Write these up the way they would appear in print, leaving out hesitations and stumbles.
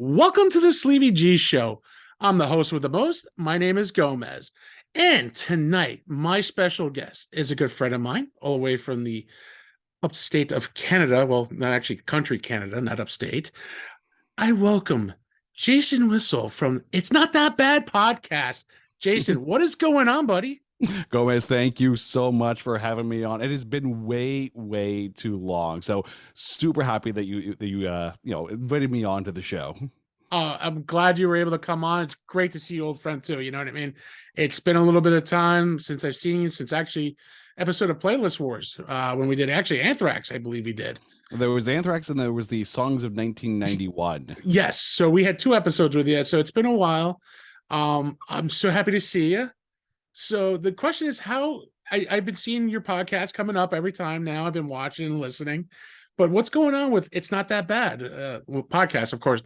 Welcome to the Sleevy G Show. I'm the host with the most. My name is Gomez. And tonight, my special guest is a good friend of mine, all the way from the upstate of Canada. Well, not actually country Canada, not upstate. I welcome Jason Whistle from It's Not That Bad podcast. Jason, what is going on, buddy? Gomez, thank you so much for having me on. It has been way too long. So super happy that you invited me on to the show. I'm glad you were able to come on. It's great to see you, old friend, too. You know what I mean? It's been a little bit of time since I've seen you, since actually episode of Playlist Wars, when we did actually Anthrax, I believe we did. There was Anthrax and there was the Songs of 1991. Yes. So we had two episodes with you. So it's been a while. I'm so happy to see you. So the question is I've been seeing your podcast coming up every time now. I've been watching and listening. But what's going on with It's Not That Bad? Well, podcast, of course,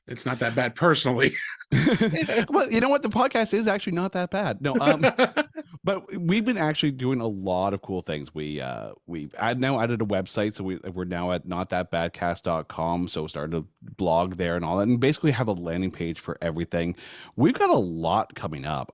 it's not that bad personally. Well, you know what? The podcast is actually not that bad. No, but we've been actually doing a lot of cool things. We've now added a website, so we're now at notthatbadcast.com. So started a blog there and all that, and basically have a landing page for everything. We've got a lot coming up.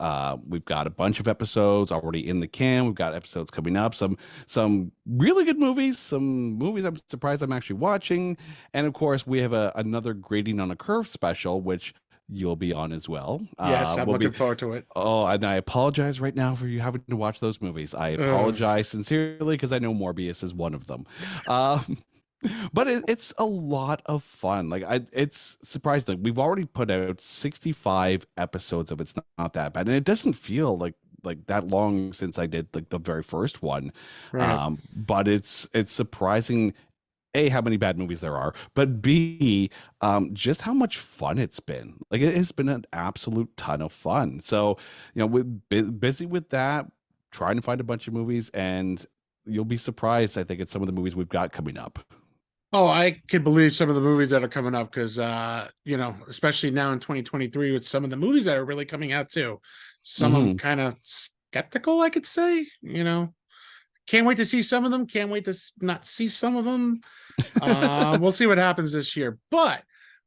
We've got a bunch of episodes already in the can. We've got episodes coming up. Some really good movies. Some movies I'm surprised I'm actually watching, and of course we have another Grading on a Curve special, which you'll be on as well. Yes, I'm looking forward to it. Oh, and I apologize right now for you having to watch those movies. I apologize sincerely because I know Morbius is one of them. But it's a lot of fun. It's surprising. We've already put out 65 episodes of It's Not That Bad, and it doesn't feel like that long since I did like the very first one. Right. But it's surprising, A, how many bad movies there are, but B, just how much fun it's been. Like it has been an absolute ton of fun. So, we're busy with that, trying to find a bunch of movies, and you'll be surprised, I think, at some of the movies we've got coming up. Oh, I can believe some of the movies that are coming up because, especially now in 2023 with some of the movies that are really coming out too. Some I'm kind of skeptical, I could say. Can't wait to see some of them. Can't wait to not see some of them. We'll see what happens this year. But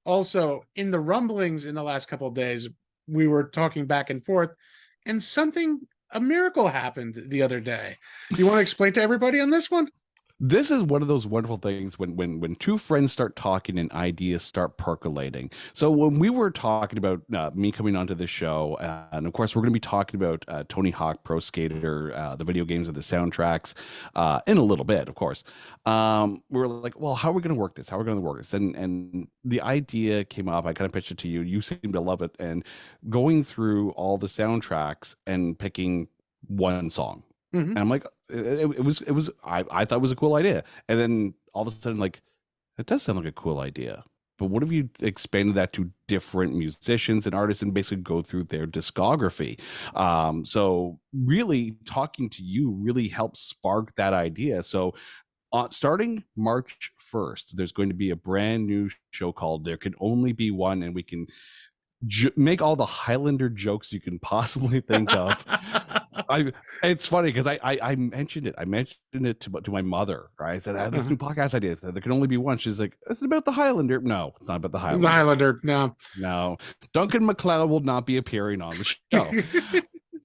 also in the rumblings in the last couple of days, we were talking back and forth, and a miracle happened the other day. Do you want to explain to everybody on this one? This is one of those wonderful things when two friends start talking and ideas start percolating. So when we were talking about me coming onto the show, and of course we're going to be talking about Tony Hawk Pro Skater, the video games and the soundtracks in a little bit, of course. We were like, well, how are we going to work this? How are we going to work this? And the idea came up. I kind of pitched it to you. You seemed to love it, and going through all the soundtracks and picking one song. Mm-hmm. And I'm like, I thought it was a cool idea. And then all of a sudden, like, it does sound like a cool idea. But what if you expanded that to different musicians and artists and basically go through their discography? So really talking to you really helped spark that idea. So starting March 1st, there's going to be a brand new show called There Can Only Be One, and we can make all the Highlander jokes you can possibly think of. It's funny because I mentioned it. I mentioned it to my mother. Right? I said, I have this new podcast idea. So there can only be one. She's like, it's about the Highlander. No, it's not about the Highlander. The Highlander, no. No. Duncan MacLeod will not be appearing on the show.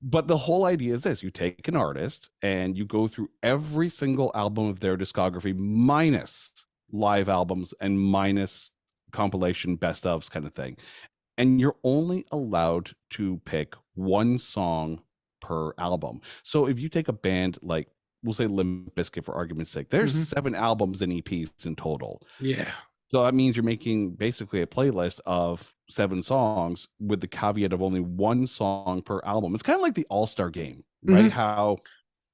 But the whole idea is this: you take an artist and you go through every single album of their discography, minus live albums and minus compilation best ofs kind of thing. And you're only allowed to pick one song per album. So if you take a band like, we'll say Limp Bizkit for argument's sake, there's 7 albums and EPs in total. Yeah. So that means you're making basically a playlist of 7 songs with the caveat of only one song per album. It's kind of like the All-Star game, right? How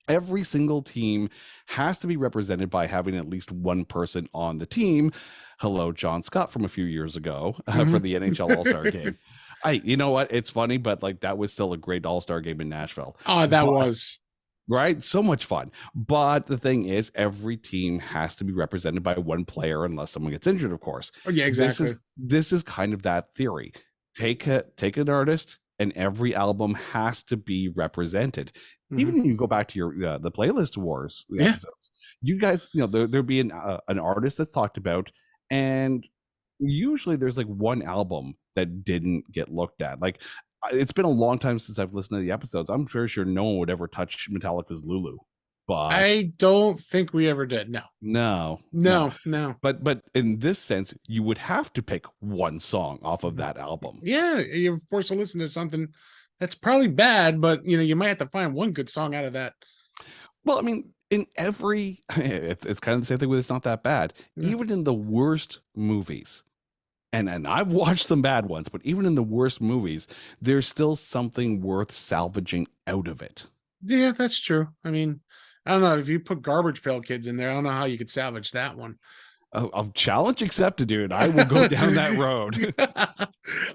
every single team has to be represented by having at least one person on the team. Hello, John Scott from a few years ago for the NHL All-Star game. You know what? It's funny, but like that was still a great All-Star game in Nashville. Oh, that was. Right? So much fun. But the thing is, every team has to be represented by one player unless someone gets injured, of course. Oh, yeah, exactly. This is kind of that theory. Take an artist, and every album has to be represented. Even when you go back to your the Playlist Wars episodes, you guys, there'd be an artist that's talked about, and usually there's like one album that didn't get looked at. Like it's been a long time since I've listened to the episodes. I'm very sure no one would ever touch Metallica's Lulu, but I don't think we ever did. No, no, no. no, no. But in this sense, you would have to pick one song off of that album. Yeah, you're forced to listen to something that's probably bad, but you might have to find one good song out of that. Well, I mean, in every it's kind of the same thing with It's Not That Bad. Yeah. Even in the worst movies, and I've watched some bad ones, but even in the worst movies, there's still something worth salvaging out of it. Yeah, that's true. I mean, I don't know if you put Garbage Pail Kids in there. I don't know how you could salvage that one. A challenge accepted, dude. I will go down that road.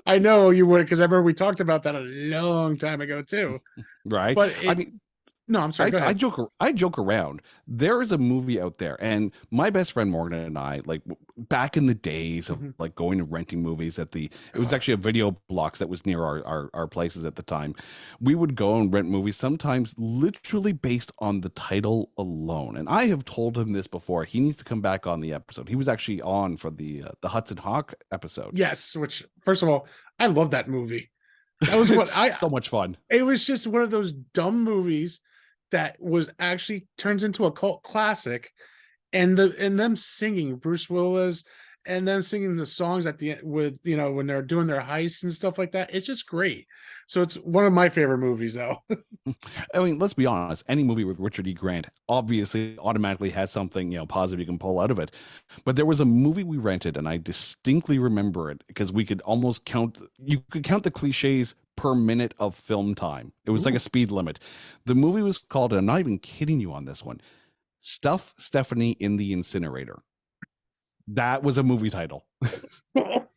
I know you would, because I remember we talked about that a long time ago too. Right? But I mean, no, I'm sorry. Go ahead. I joke around. There is a movie out there, and my best friend Morgan and I, like back in the days of like going and renting movies at it was actually a video blocks that was near our places at the time. We would go and rent movies, sometimes literally based on the title alone. And I have told him this before. He needs to come back on the episode. He was actually on for the Hudson Hawk episode. Yes, which first of all, I love that movie. That was what so much fun. It was just one of those dumb movies that was actually turns into a cult classic, and them singing Bruce Willis and them singing the songs at the end with when they're doing their heists and stuff like that. It's just great. So it's one of my favorite movies, though. I mean, let's be honest. Any movie with Richard E. Grant obviously automatically has something positive you can pull out of it. But there was a movie we rented, and I distinctly remember it because we could almost count. You could count the cliches per minute of film time. It was like a speed limit. The movie was called, and I'm not even kidding you on this one, Stuff Stephanie in the Incinerator. That was a movie title.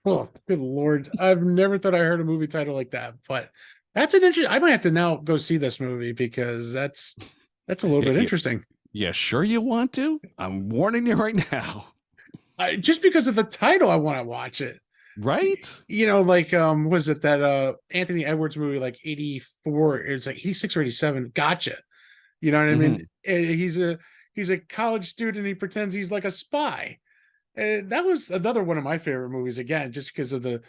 Oh, good Lord. I've never thought I heard a movie title like that, but that's an interesting. I might have to now go see this movie because that's a little bit interesting. Yeah, sure you want to? I'm warning you right now. Just because of the title, I want to watch it. Right? Like was it that Anthony Edwards movie, like 84, it's like 86 or 87, Gotcha. You know what I mean? He's a college student, he pretends he's like a spy. And that was another one of my favorite movies, again, just because of the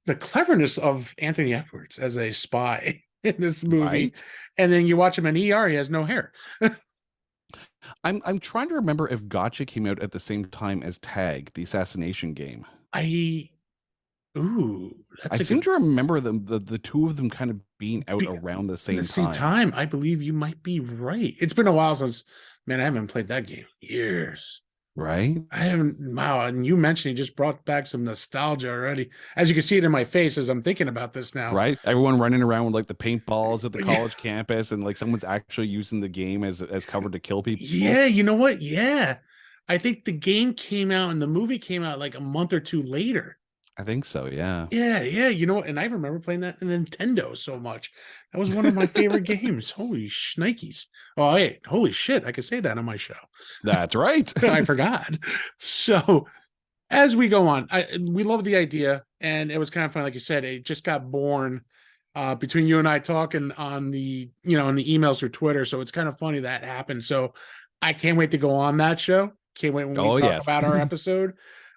cleverness of Anthony Edwards as a spy in this movie. Right. And then you watch him in ER, he has no hair. I'm trying to remember if Gotcha came out at the same time as Tag, the assassination game. I seem to remember the two of them kind of being out around the same time. I believe you might be right. It's been a while since, man, I haven't played that game in years. Right? I haven't. Wow. And you mentioned you just brought back some nostalgia already. As you can see it in my face as I'm thinking about this now. Right? Everyone running around with like the paintballs at the college campus, and like someone's actually using the game as cover to kill people. Yeah, you know what? Yeah. I think the game came out and the movie came out like a month or two later. I think so, yeah. Yeah. You know what? And I remember playing that in Nintendo so much. That was one of my favorite games. Holy shnikes. Oh, hey, holy shit. I could say that on my show. That's right. I forgot. So as we go on, we love the idea. And it was kind of fun. Like you said, it just got born between you and I talking on the, on the emails through Twitter. So it's kind of funny that happened. So I can't wait to go on that show. Can't wait when we talk about our episode.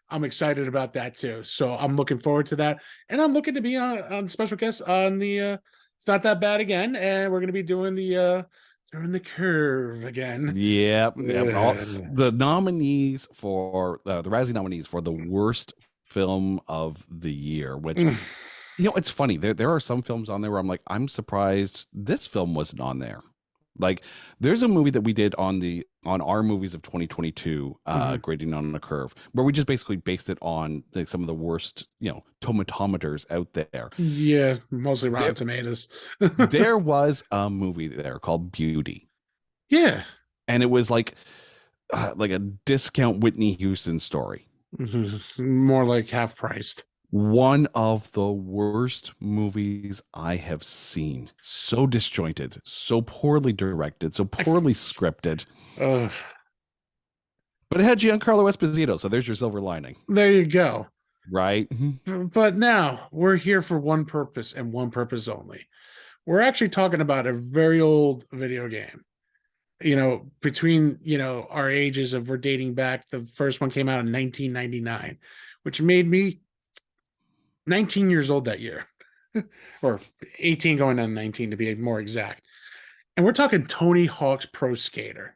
I'm excited about that too. So I'm looking forward to that. And I'm looking to be on special guest on the It's Not That Bad again. And we're going to be doing the Throwing the Curve again. Yep. The nominees for the Razzie nominees for the worst film of the year, which it's funny. There are some films on there where I'm like, I'm surprised this film wasn't on there. Like there's a movie that we did on our movies of 2022 grading on a curve, where we just basically based it on like some of the worst tomatometers out there. Yeah, mostly Rotten Tomatoes. There was a movie there called Beauty. Yeah, and it was like a discount Whitney Houston story. More like half priced. One of the worst movies I have seen. So disjointed, so poorly directed, so poorly scripted. But it had Giancarlo Esposito, so there's your silver lining. There you go. Right? But now we're here for one purpose and one purpose only. We're actually talking about a very old video game. between, our ages of we're dating back, the first one came out in 1999, which made me 19 years old that year, or 18 going on 19 to be more exact. And we're talking Tony Hawk's Pro Skater.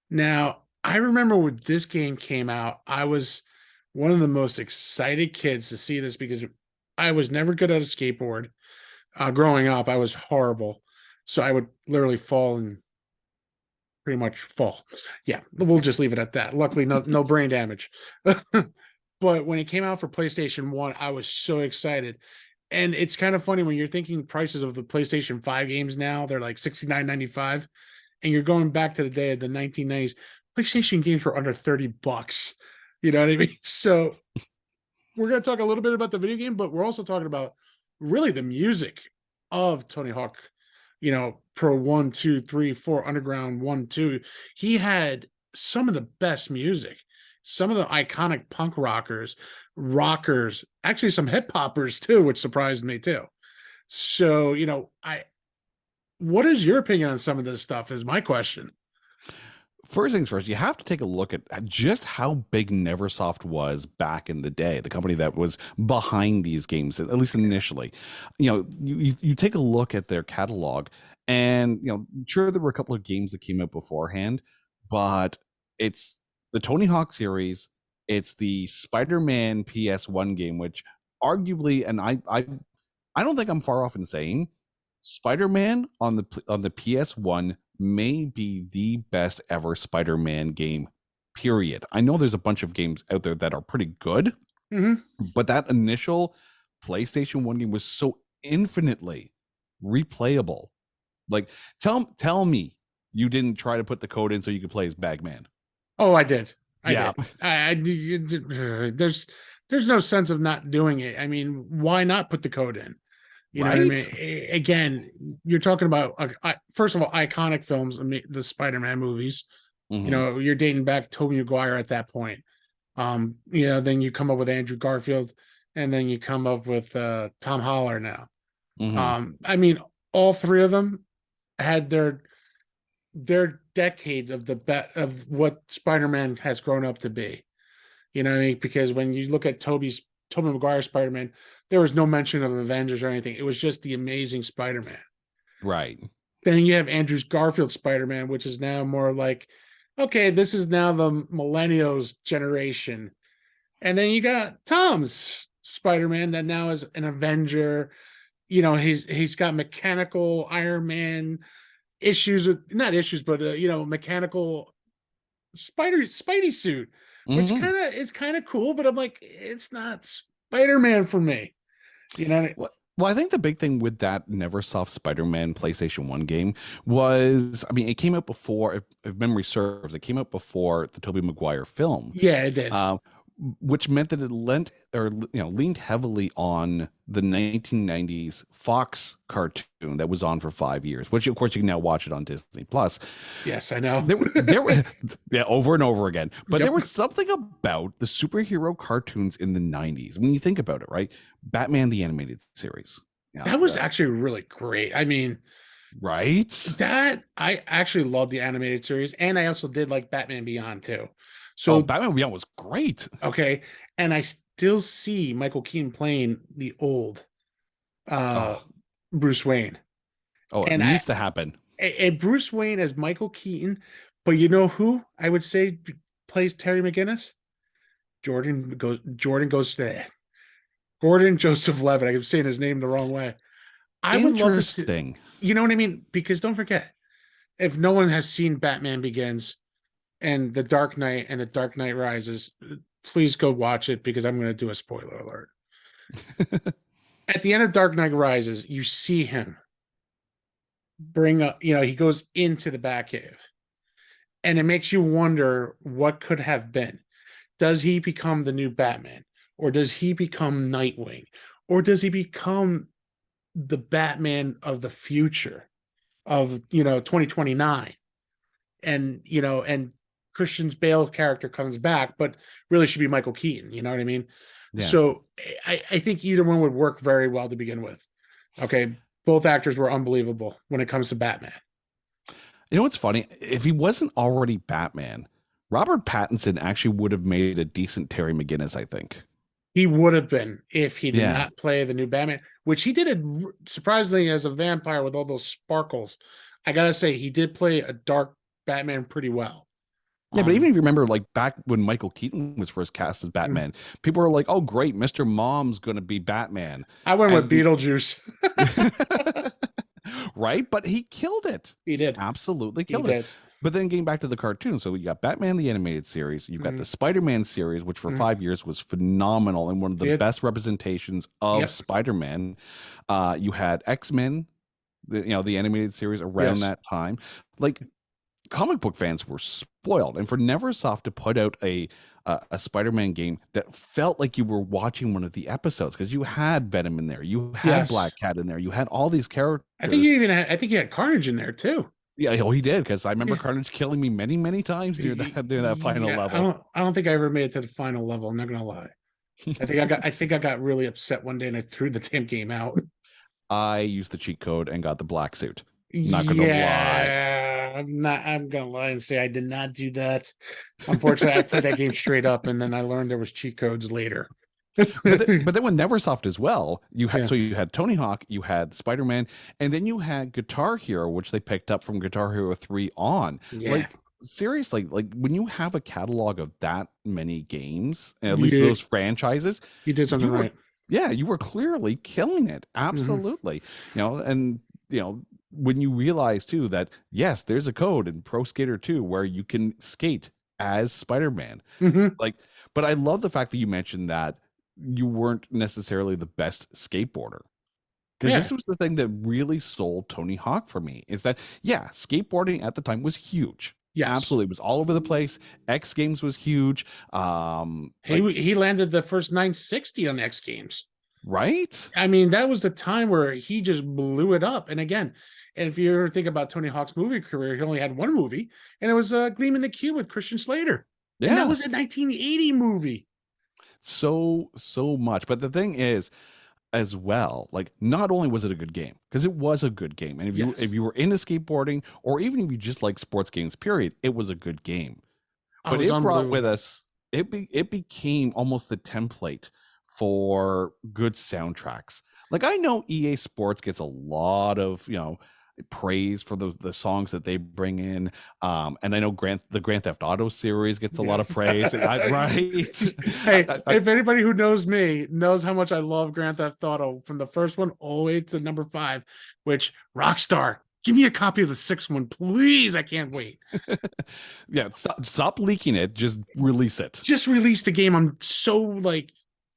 Now, I remember when this game came out, I was one of the most excited kids to see this because I was never good at a skateboard. Growing up, I was horrible. So I would literally fall and pretty much fall. Yeah, we'll just leave it at that. Luckily, no brain damage. But when it came out for PlayStation 1, I was so excited. And it's kind of funny when you're thinking prices of the PlayStation 5 games now, they're like $69.95. And you're going back to the day of the 1990s, PlayStation games were under $30. You know what I mean? So we're going to talk a little bit about the video game, but we're also talking about really the music of Tony Hawk, Pro 1, 2, 3, 4, Underground 1, 2. He had some of the best music, some of the iconic punk rockers, actually some hip hoppers too, which surprised me too. So, what is your opinion on some of this stuff is my question. First things first, you have to take a look at just how big Neversoft was back in the day, the company that was behind these games, at least initially. You take a look at their catalog, and sure, there were a couple of games that came out beforehand, but it's the Tony Hawk series, it's the Spider-Man PS1 game, which arguably, and I don't think I'm far off in saying, Spider-Man on the PS1 may be the best ever Spider-Man game, period. I know there's a bunch of games out there that are pretty good, but that initial PlayStation 1 game was so infinitely replayable. Like, tell me you didn't try to put the code in so you could play as Bagman. Oh, I did. I did. There's no sense of not doing it. I mean, why not put the code in? You know what I mean? Again, you're talking about, first of all, iconic films, the Spider-Man movies. You're dating back Tobey Maguire at that point. Then you come up with Andrew Garfield, and then you come up with Tom Holland now. I mean, all three of them had their decades of of what Spider-Man has grown up to be. You know what I mean? Because when you look at Tobey Maguire Spider-Man, there was no mention of Avengers or anything. It was just the Amazing Spider-Man. Right. Then you have Andrew Garfield Spider-Man, which is now more like, okay, this is now the millennials generation. And then you got Tom's Spider-Man that now is an Avenger. He's got mechanical Iron Man issues with, not issues, but mechanical Spidey suit, which is kind of cool, but I'm like, it's not Spider-Man for me. Well, I think the big thing with that Neversoft Spider-Man PlayStation 1 game was, I mean, it came out before, if memory serves, it came out before the Tobey Maguire film. Yeah, it did. Which meant that it leaned heavily on the 1990s Fox cartoon that was on for 5 years, which of course you can now watch it on Disney Plus. Yes, I know. There were yeah, over and over again. But there was something about the superhero cartoons in the 90s. When you think about it, right? Batman the Animated Series. That was actually really great. I mean, right? That I actually loved the animated series, and I also did like Batman Beyond too. So Batman Beyond was great. Okay. And I still see Michael Keaton playing the old Bruce Wayne. Oh, it needs to happen. And Bruce Wayne as Michael Keaton, but you know who I would say plays Terry McGinnis? Gordon Joseph Levitt. I'm saying his name the wrong way. I would love to see, you know what I mean? Because don't forget, if no one has seen Batman Begins and The Dark Knight and The Dark Knight Rises, please go watch it because I'm going to do a spoiler alert. At the end of Dark Knight Rises, you see him bring up, he goes into the Batcave, and it makes you wonder what could have been. Does he become the new Batman, or does he become Nightwing, or does he become the Batman of the future of 2029? And Christian Bale character comes back, but really should be Michael Keaton. You know what I mean? Yeah. So I think either one would work very well to begin with. Okay. Both actors were unbelievable when it comes to Batman. You know what's funny? If he wasn't already Batman, Robert Pattinson actually would have made a decent Terry McGinnis, I think. He would have been if he did Yeah. not play the new Batman, which he did it surprisingly as a vampire with all those sparkles. I gotta say, he did play a dark Batman pretty well. Yeah, but even Um, if you remember, like back when Michael Keaton was first cast as mm, Batman, people were like, "Oh, great, Mr. Mom's going to be Batman," I went with and Beetlejuice. right? But he killed it. He He did. absolutely He killed it. did. But then getting back to the cartoon, so you got Batman the animated series, you've got Mm, the Spider-Man series, which for mm. 5 years was phenomenal and one of the It, best representations of yep. Spider-Man. You had X-Men, the animated series around Yes. that time. Like comic book fans were spoiled, and for Neversoft to put out a Spider-Man game that felt like you were watching one of the episodes because you had Venom in there, you had Yes. Black Cat in there, you had all these I think characters. you even had. I think you had Carnage in there too. Yeah, oh, he did because I remember Yeah. Carnage killing me many, many times near that final Yeah. I level. don't. I don't think I ever made it to the final level. I'm not gonna lie. I think I got. I think I got really upset one day and I threw the damn game out. I used the cheat code and got the black suit. Not gonna lie. Yeah, I'm not. I'm gonna lie and say I did not do that. Unfortunately, I played that game straight up, and then I learned there was cheat codes later. But then with Neversoft as well, Yeah, you had Tony Hawk, you had Spider Man, and then you had Guitar Hero, which they picked up from Guitar Hero 3 on. yeah, Like seriously, like when you have a catalog of that many games, at least yeah. those franchises, You did something you were right. yeah, you were clearly killing it. Hmm. Absolutely. And when you realize too that yes, there's a code in Pro Skater 2 where you can skate as Spider-Man. Hmm. Like, but I love the fact that you mentioned that you weren't necessarily the best skateboarder. Because Yeah. this was the thing that really sold Tony Hawk for me is that, yeah, skateboarding at the time was huge. Yes. Absolutely. It was all over the place. X Games was huge. He landed the first 960 on X Games. Right? I mean, that was the time where he just blew it up. And again, and if you ever think about Tony Hawk's movie career, he only had one movie, and it was Gleam in the Cube with Christian Slater, and that Yeah. was a 1980 movie. So much. But the thing is, as well, like not only was it a good game, because it was a good game. And Yes. if you were into skateboarding, or even if you just like sports games, period, it was a good game. Oh, it But was it brought with unbelievable. us it became almost the template for good soundtracks. Like I know EA Sports gets a lot of praise for the songs that they bring in, and I know the Grand Theft Auto series gets a lot of Yes. praise. Right? Hey, I, if anybody who knows me knows how much I love Grand Theft Auto from the first one all the way to number 5, which Rockstar, give me a copy of the 6th one, please. I can't wait. yeah, stop leaking it. Just release it. Just released the game. I'm so like,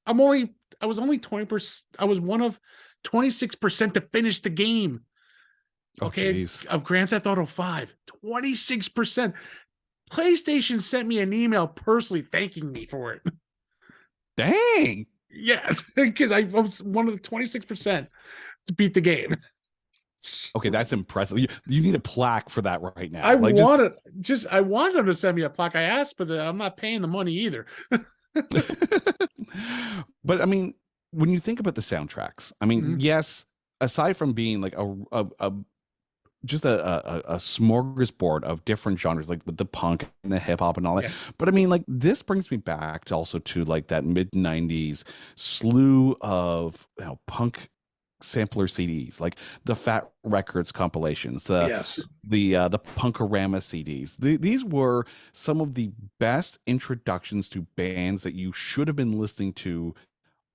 I was only 20%. I was one of 26% to finish the game. Oh, Okay, jeez. of Grand Theft Auto 5, 26%. PlayStation sent me an email personally thanking me for it. Dang. Yes, because I was one of the 26% to beat the game. Okay, that's impressive. You need a plaque for that right now. I Like wanted I wanted them to send me a plaque. I asked, but I'm not paying the money either. but I mean, when you think about the soundtracks, I mean, Mhm. yes, aside from being like a just a smorgasbord of different genres, like with the punk and the hip hop and all that. Yeah. But I mean, like this brings me back to also to like that mid '90s slew of punk sampler CDs, like the Fat Records compilations, Yes. the Punkorama CDs. These were some of the best introductions to bands that you should have been listening to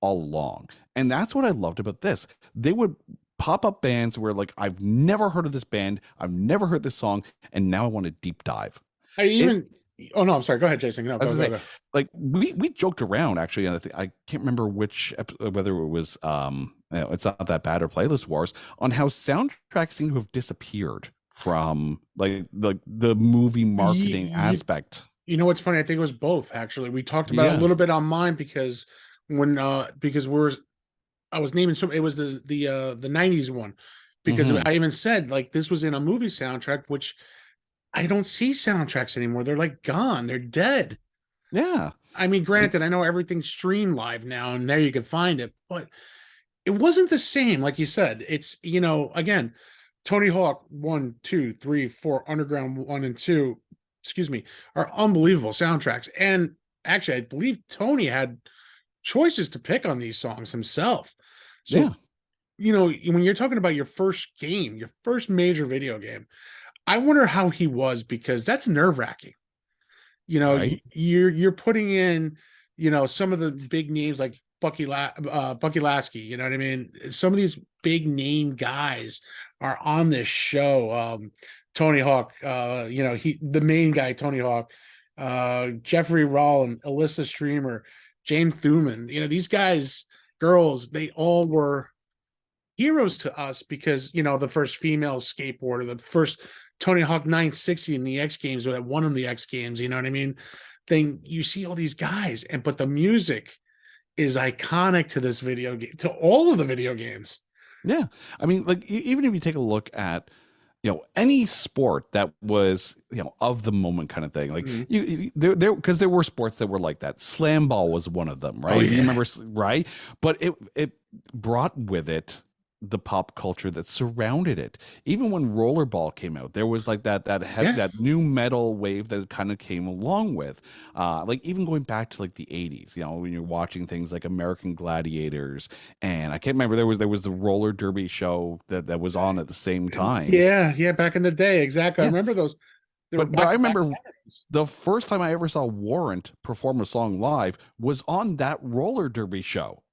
all along. And that's what I loved about this. They would pop up bands where like I've never heard of this band, I've never heard this song, and now I want to deep dive. I It even Oh no, I'm sorry. Go ahead, Jason. No, as go, I go, say, go. like we joked around actually, and I can't remember which whether it was it's not that bad or Playlist Wars on how soundtracks seem to have disappeared from like the movie marketing You, aspect. you know what's funny? I think it was both actually. We talked about it a Yeah. little bit on mine because because I was naming some, it was the 90s one, because Hmm. I even said like this was in a movie soundtrack, which I don't see soundtracks anymore. They're like gone. They're dead. Yeah. I mean, granted, It's I know everything's streamed live now and there you can find it, but it wasn't the same. Like you said, it's, again, Tony Hawk 1, 2, 3, 4, Underground 1 and 2, excuse me, are unbelievable soundtracks. And actually, I believe Tony had choices to pick on these songs himself. Yeah. So, when you're talking about your first game, your first major video game, I wonder how he was, because that's nerve-wracking. Right. You're putting in, some of the big names like Bucky Lasky. You know what I mean? Some of these big name guys are on this show. Tony Hawk, the main guy, Tony Hawk, Jeffrey Rollin, Alyssa Streamer, James Thuman. These guys, girls, they all were heroes to us because the first female skateboarder, the first Tony Hawk 960 in the X Games, or that won him the X Games. You know what I mean? Then you see all these guys, but the music is iconic to this video game, to all of the video games. Yeah. I mean, like even if you take a look at any sport that was of the moment kind of thing, like Mhm. there because there were sports that were like that. Slam ball was one of them, right? Oh You yeah, remember, right? But it brought with it the pop culture that surrounded it. Even when rollerball came out, there was like yeah, that new metal wave that kind of came along with, like even going back to like the 80s, when you're watching things like American Gladiators, and I can't remember, there was the roller derby show that was on at the same time. yeah. Back in the day, exactly. I Yeah, remember those. They were but back I to back remember Saturdays. the first time I ever saw Warrant perform a song live was on that roller derby show,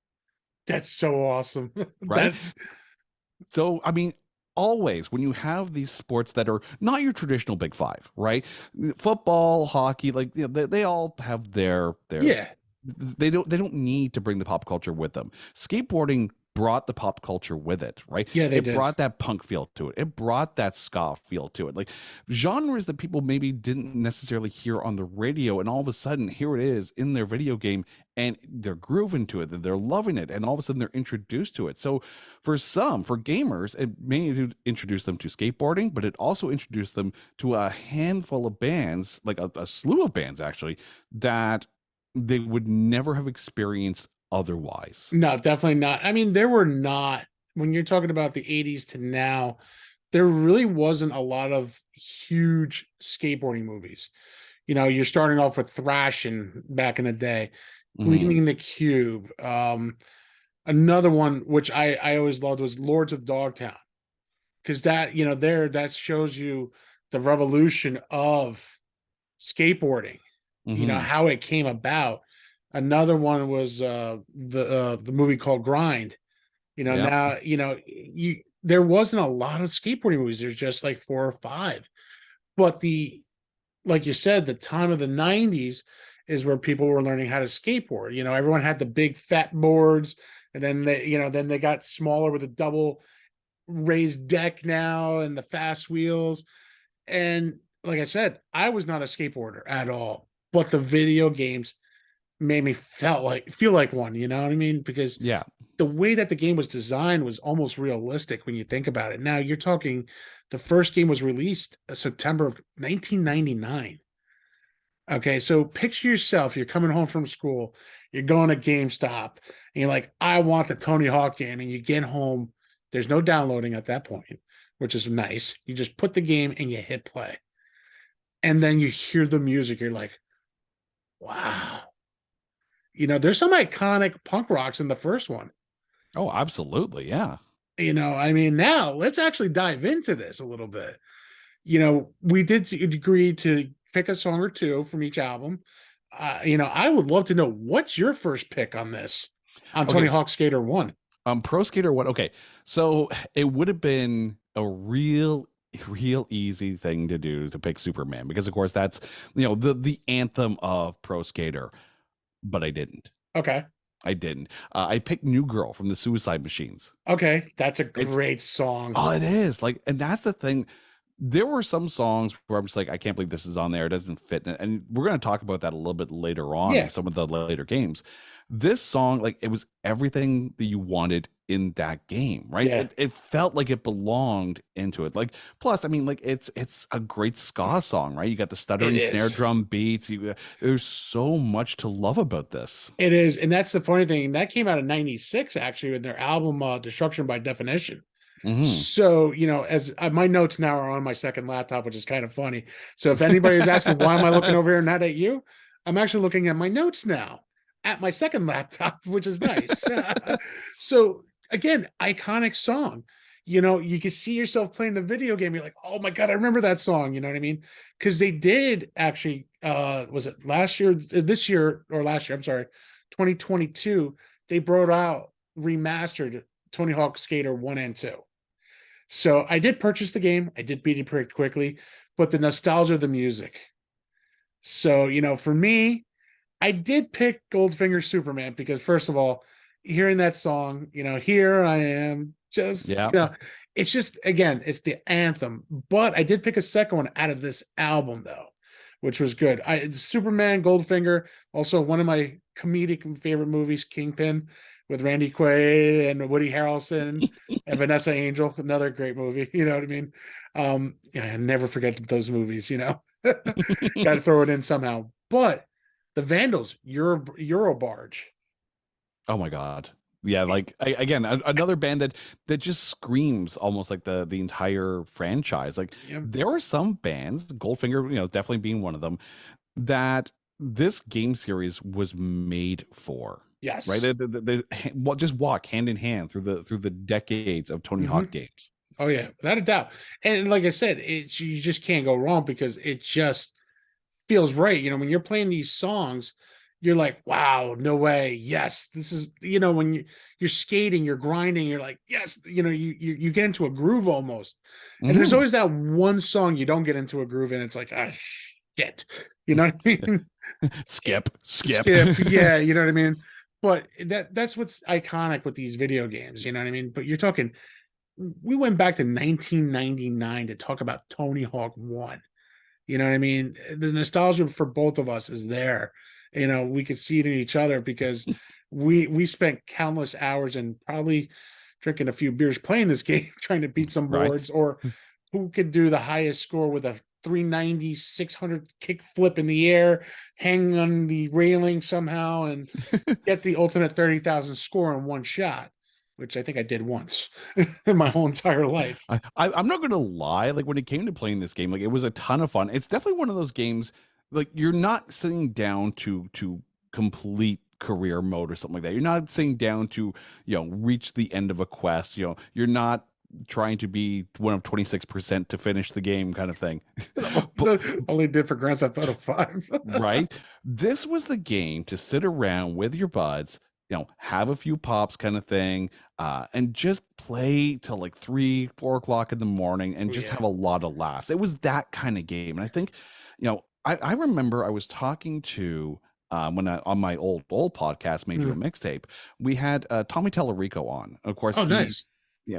That's so awesome. right? That So, I mean, always when you have these sports that are not your traditional big five, right? Football, hockey, like they all have their yeah, they don't need to bring the pop culture with them. Skateboarding brought the pop culture with it, right? yeah, they It did. brought that punk feel to it. It brought that ska feel to it. Like genres that people maybe didn't necessarily hear on the radio, and all of a sudden here it is in their video game, and they're grooving to it, they're loving it, and all of a sudden they're introduced to it. So for gamers, it may introduce them to skateboarding, but it also introduced them to a handful of bands, like a slew of bands actually, that they would never have experienced otherwise. No, definitely not. I mean, there were not, when you're talking about the 80s to now, there really wasn't a lot of huge skateboarding movies. You're starting off with Thrashing back in the day, Hmm. Gleaming the Cube. Another one which I always loved was Lords of Dogtown, because that shows you the revolution of skateboarding, Hmm. how it came about. Another one was the movie called Grind. Yeah. Now you there wasn't a lot of skateboarding movies. There's just like four or five. But like you said, the time of the 90s is where people were learning how to skateboard. Everyone had the big fat boards, and then they got smaller with a double raised deck now and the fast wheels. And like I said, I was not a skateboarder at all, but the video games made me feel like one, you know what I mean? Because Yeah. the way that the game was designed was almost realistic when you think about it. Now you're talking, the first game was released September of 1999. Okay, so picture yourself, you're coming home from school, you're going to GameStop, and you're like, I want the Tony Hawk game. And you get home, there's no downloading at that point, which is nice. You just put the game and you hit play. And then you hear the music, you're like, wow. There's some iconic punk rocks in the first one. Oh, absolutely. Yeah. I mean, now let's actually dive into this a little bit. We did agree to pick a song or two from each album. I would love to know, what's your first pick on this, on Okay. Tony Hawk Skater 1? Pro Skater what? Okay. So it would have been a real easy thing to do to pick Superman, because of course that's the anthem of Pro Skater, but I didn't. Okay. I didn't. I picked New Girl from the Suicide Machines. Okay. That's a It's great song. Oh, it is. Like, and that's the thing. There were some songs where I'm just like, I can't believe this is on there. It doesn't fit. And we're going to talk about that a little bit later on Yeah. in some of the later games. This song, like, it was everything that you wanted in that game, right? Yeah. It felt like it belonged into it. Like, plus, I mean, like, it's a great ska song, right? You got the It stuttering snare is. drum beats. There's so much to love about this. It is. And that's the funny thing. That came out in 96, actually, with their album Destruction by Definition. Hmm. So, as my notes now are on my second laptop, which is kind of funny. So, if anybody is asking why am I looking over here and not at you, I'm actually looking at my notes now at my second laptop, which is nice. So, again, iconic song. You can see yourself playing the video game. You're like, oh my God, I remember that song. You know what I mean? Because they did actually, was it last year, this year, or last year? I'm sorry, 2022. They brought out remastered Tony Hawk Skater 1 and 2. So I did purchase the game. I did beat it pretty quickly, but the nostalgia of the music. So, for me, I did pick Goldfinger Superman because, first of all, hearing that song, here I am, just, Yeah. it's just, again, it's the anthem. But I did pick a second one out of this album, though, which was good. Superman, Goldfinger, also one of my comedic favorite movies, Kingpin, with Randy Quaid and Woody Harrelson and Vanessa Angel, another great movie. You know what I mean? Yeah, I never forget those movies. Got to throw it in somehow. But the Vandals, Euro Barge. Oh my God. Yeah, like again, another band that just screams almost like the entire franchise. Like Yeah. there are some bands, Goldfinger, definitely being one of them, that this game series was made for. Yes. Right? Just walk hand in hand through the decades of Tony Hmm. Hawk games. Oh yeah, without a doubt. And like I said, you just can't go wrong because it just feels right. When you're playing these songs, you're like, wow, no way. Yes, this is, when you're skating, you're grinding, you're like, yes, you get into a groove almost. And there's Mhm. always that one song you don't get into a groove and it's like, ah, shit. You know what I mean? Skip. Skip. Yeah, you know what I mean? But that's what's iconic with these video games, you know what I mean? But you're talking, we went back to 1999 to talk about Tony Hawk 1. You know what I mean? The nostalgia for both of us is there. We could see it in each other because we spent countless hours and probably drinking a few beers playing this game, trying to beat some Right? boards, or who could do the highest score with a 390, 600 kick flip in the air, hang on the railing somehow, and get the ultimate 30,000 score in one shot, which I think I did once in my whole entire life. I'm not gonna lie, like when it came to playing this game, like it was a ton of fun. It's definitely one of those games, like you're not sitting down to complete career mode or something like that. You're not sitting down to, reach the end of a quest. You're not trying to be one of 26% to finish the game kind of thing. But Only did for Grand Theft Auto 5. right? This was the game to sit around with your buds, have a few pops kind of thing, and just play till like 3, 4 o'clock in the morning and Oh, just yeah. have a lot of laughs. It was that kind of game. And I think, I remember I was talking to when I on my old podcast, Made You a Mm. Mixtape, we had Tommy Tellerico on. Of course, Oh, nice.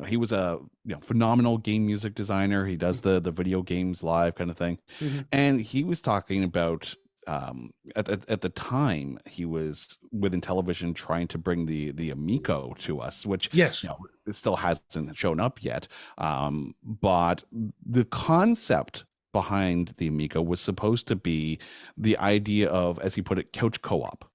he was a phenomenal game music designer. He does the video games live kind of thing, Mhm. and he was talking about at the time he was within television trying to bring the Amico to us, which Yes. it still hasn't shown up yet. But the concept behind the Amico was supposed to be the idea of, as he put it, couch co-op,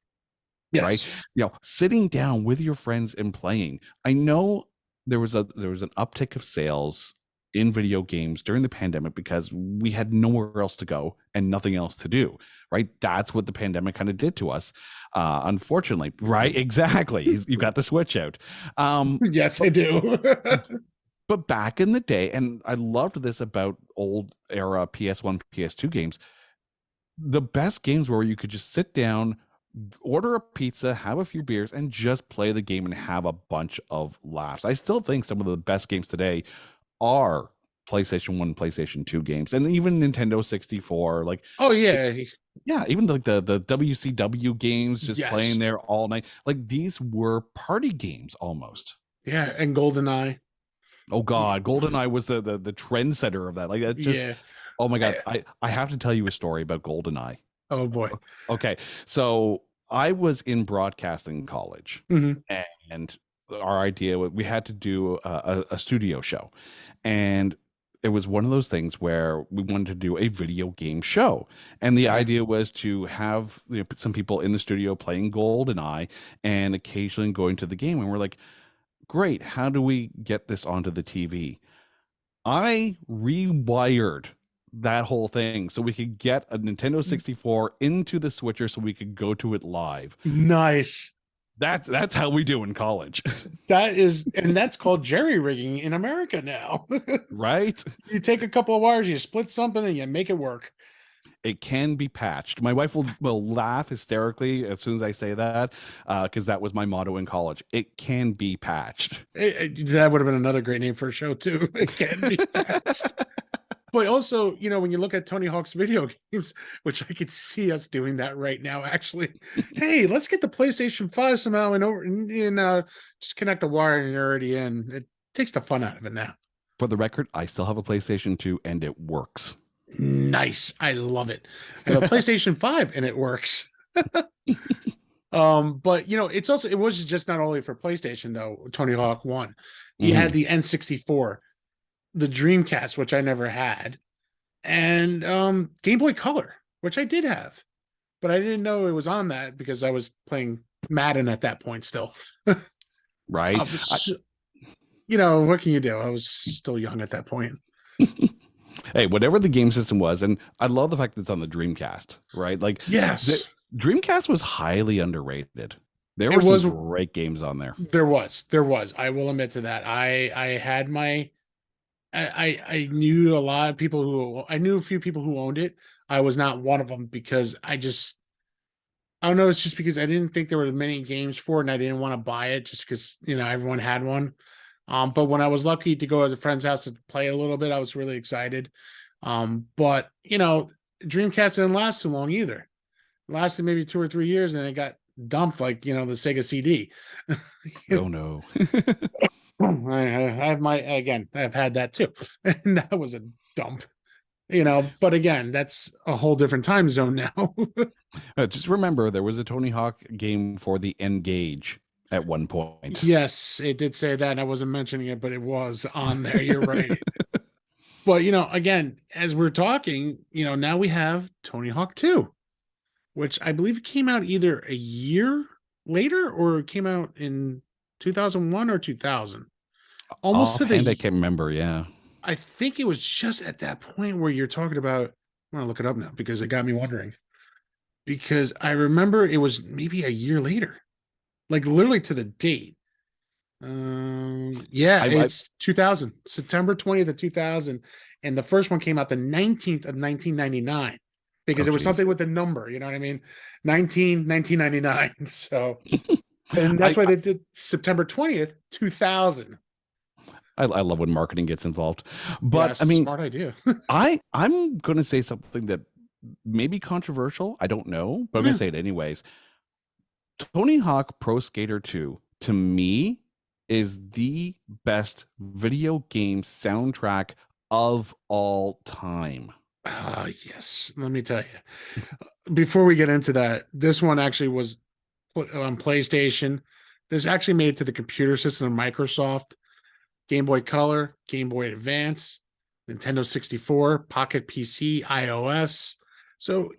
right? Yes. Sitting down with your friends and playing. I know there was an uptick of sales in video games during the pandemic because we had nowhere else to go and nothing else to do, right? That's what the pandemic kind of did to us, unfortunately, right? Exactly. You got the Switch out. Yes, I do. But back in the day, and I loved this about old era PS1, PS2 games, the best games were where you could just sit down, order a pizza, have a few beers, and just play the game and have a bunch of laughs. I still think some of the best games today are PlayStation 1, PlayStation 2 games, and even Nintendo 64. Like, Oh, yeah. yeah, even like the WCW games, just playing Yes. there all night. Like these were party games almost. Yeah. And GoldenEye. Oh God, GoldenEye was the trendsetter of that. Like that just, Yeah. oh my God. I- I have to tell you a story about GoldenEye. oh, boy. Okay, so I was in broadcasting college, Mhm. and our idea we had to do a studio show, and it was one of those things where we wanted to do a video game show, and the Okay. idea was to have some people in the studio playing GoldenEye and occasionally going to the game, and we're like, great. How do we get this onto the TV? I rewired that whole thing so we could get a Nintendo 64 into the switcher so we could go to it live. Nice. That's how we do in college. And that's called jerry rigging in America now. Right? You take a couple of wires, you split something, and you make it work. It can be patched. My wife will laugh hysterically as soon as I say that, because that was my motto in college. It can be patched. That would have been another great name for a show too. It can be patched. But also, when you look at Tony Hawk's video games, which I could see us doing that right now, actually. Hey, let's get the PlayStation 5 somehow and just connect the wire and you're already in. It takes the fun out of it now. For the record, I still have a PlayStation 2 and it works. Nice. I love it. I have a PlayStation 5 and it works. But it was just not only for PlayStation though, Tony Hawk 1. He had the N64, the Dreamcast, which I never had, and Game Boy Color, which I did have, but I didn't know it was on that because I was playing Madden at that point still. Right. What can you do? I was still young at that point. Hey, whatever the game system was, and I love the fact that it's on the Dreamcast, right? Like, yes, Dreamcast was highly underrated. There were some great games on there. There was. I will admit to that. I had my. I knew a lot of people I knew a few people who owned it. I was not one of them because I don't know. It's just because I didn't think there were many games for it and I didn't want to buy it just because, everyone had one. But when I was lucky to go to a friend's house to play a little bit, I was really excited. But Dreamcast didn't last too long either. It lasted maybe 2 or 3 years and it got dumped like, the Sega CD. Oh no. I've had that too. And that was a dump, but again, that's a whole different time zone now. Just remember, there was a Tony Hawk game for the N-Gage at one point. Yes, it did say that. I wasn't mentioning it, but it was on there. You're right. But, again, as we're talking, now we have Tony Hawk 2, which I believe came out either a year later or it came out in 2001 or 2000. Almost to the end, I can't remember. Yeah, I think it was just at that point where you're talking about. I'm gonna look it up now because it got me wondering. Because I remember it was maybe a year later, like literally to the date. It's 2000, September 20th of 2000, and the first one came out the 19th of 1999 because it was something with the number. You know what I mean? 1999. So, and that's why they did September 20th, 2000. I love when marketing gets involved, but yes, I mean, smart idea. I'm going to say something that may be controversial. I don't know, but I'm going to say it anyways. Tony Hawk Pro Skater 2 to me is the best video game soundtrack of all time. Yes. Let me tell you, before we get into that, this one actually was put on PlayStation. This actually made it to the computer system of Microsoft. Game Boy Color, Game Boy Advance, Nintendo 64, Pocket PC, iOS. So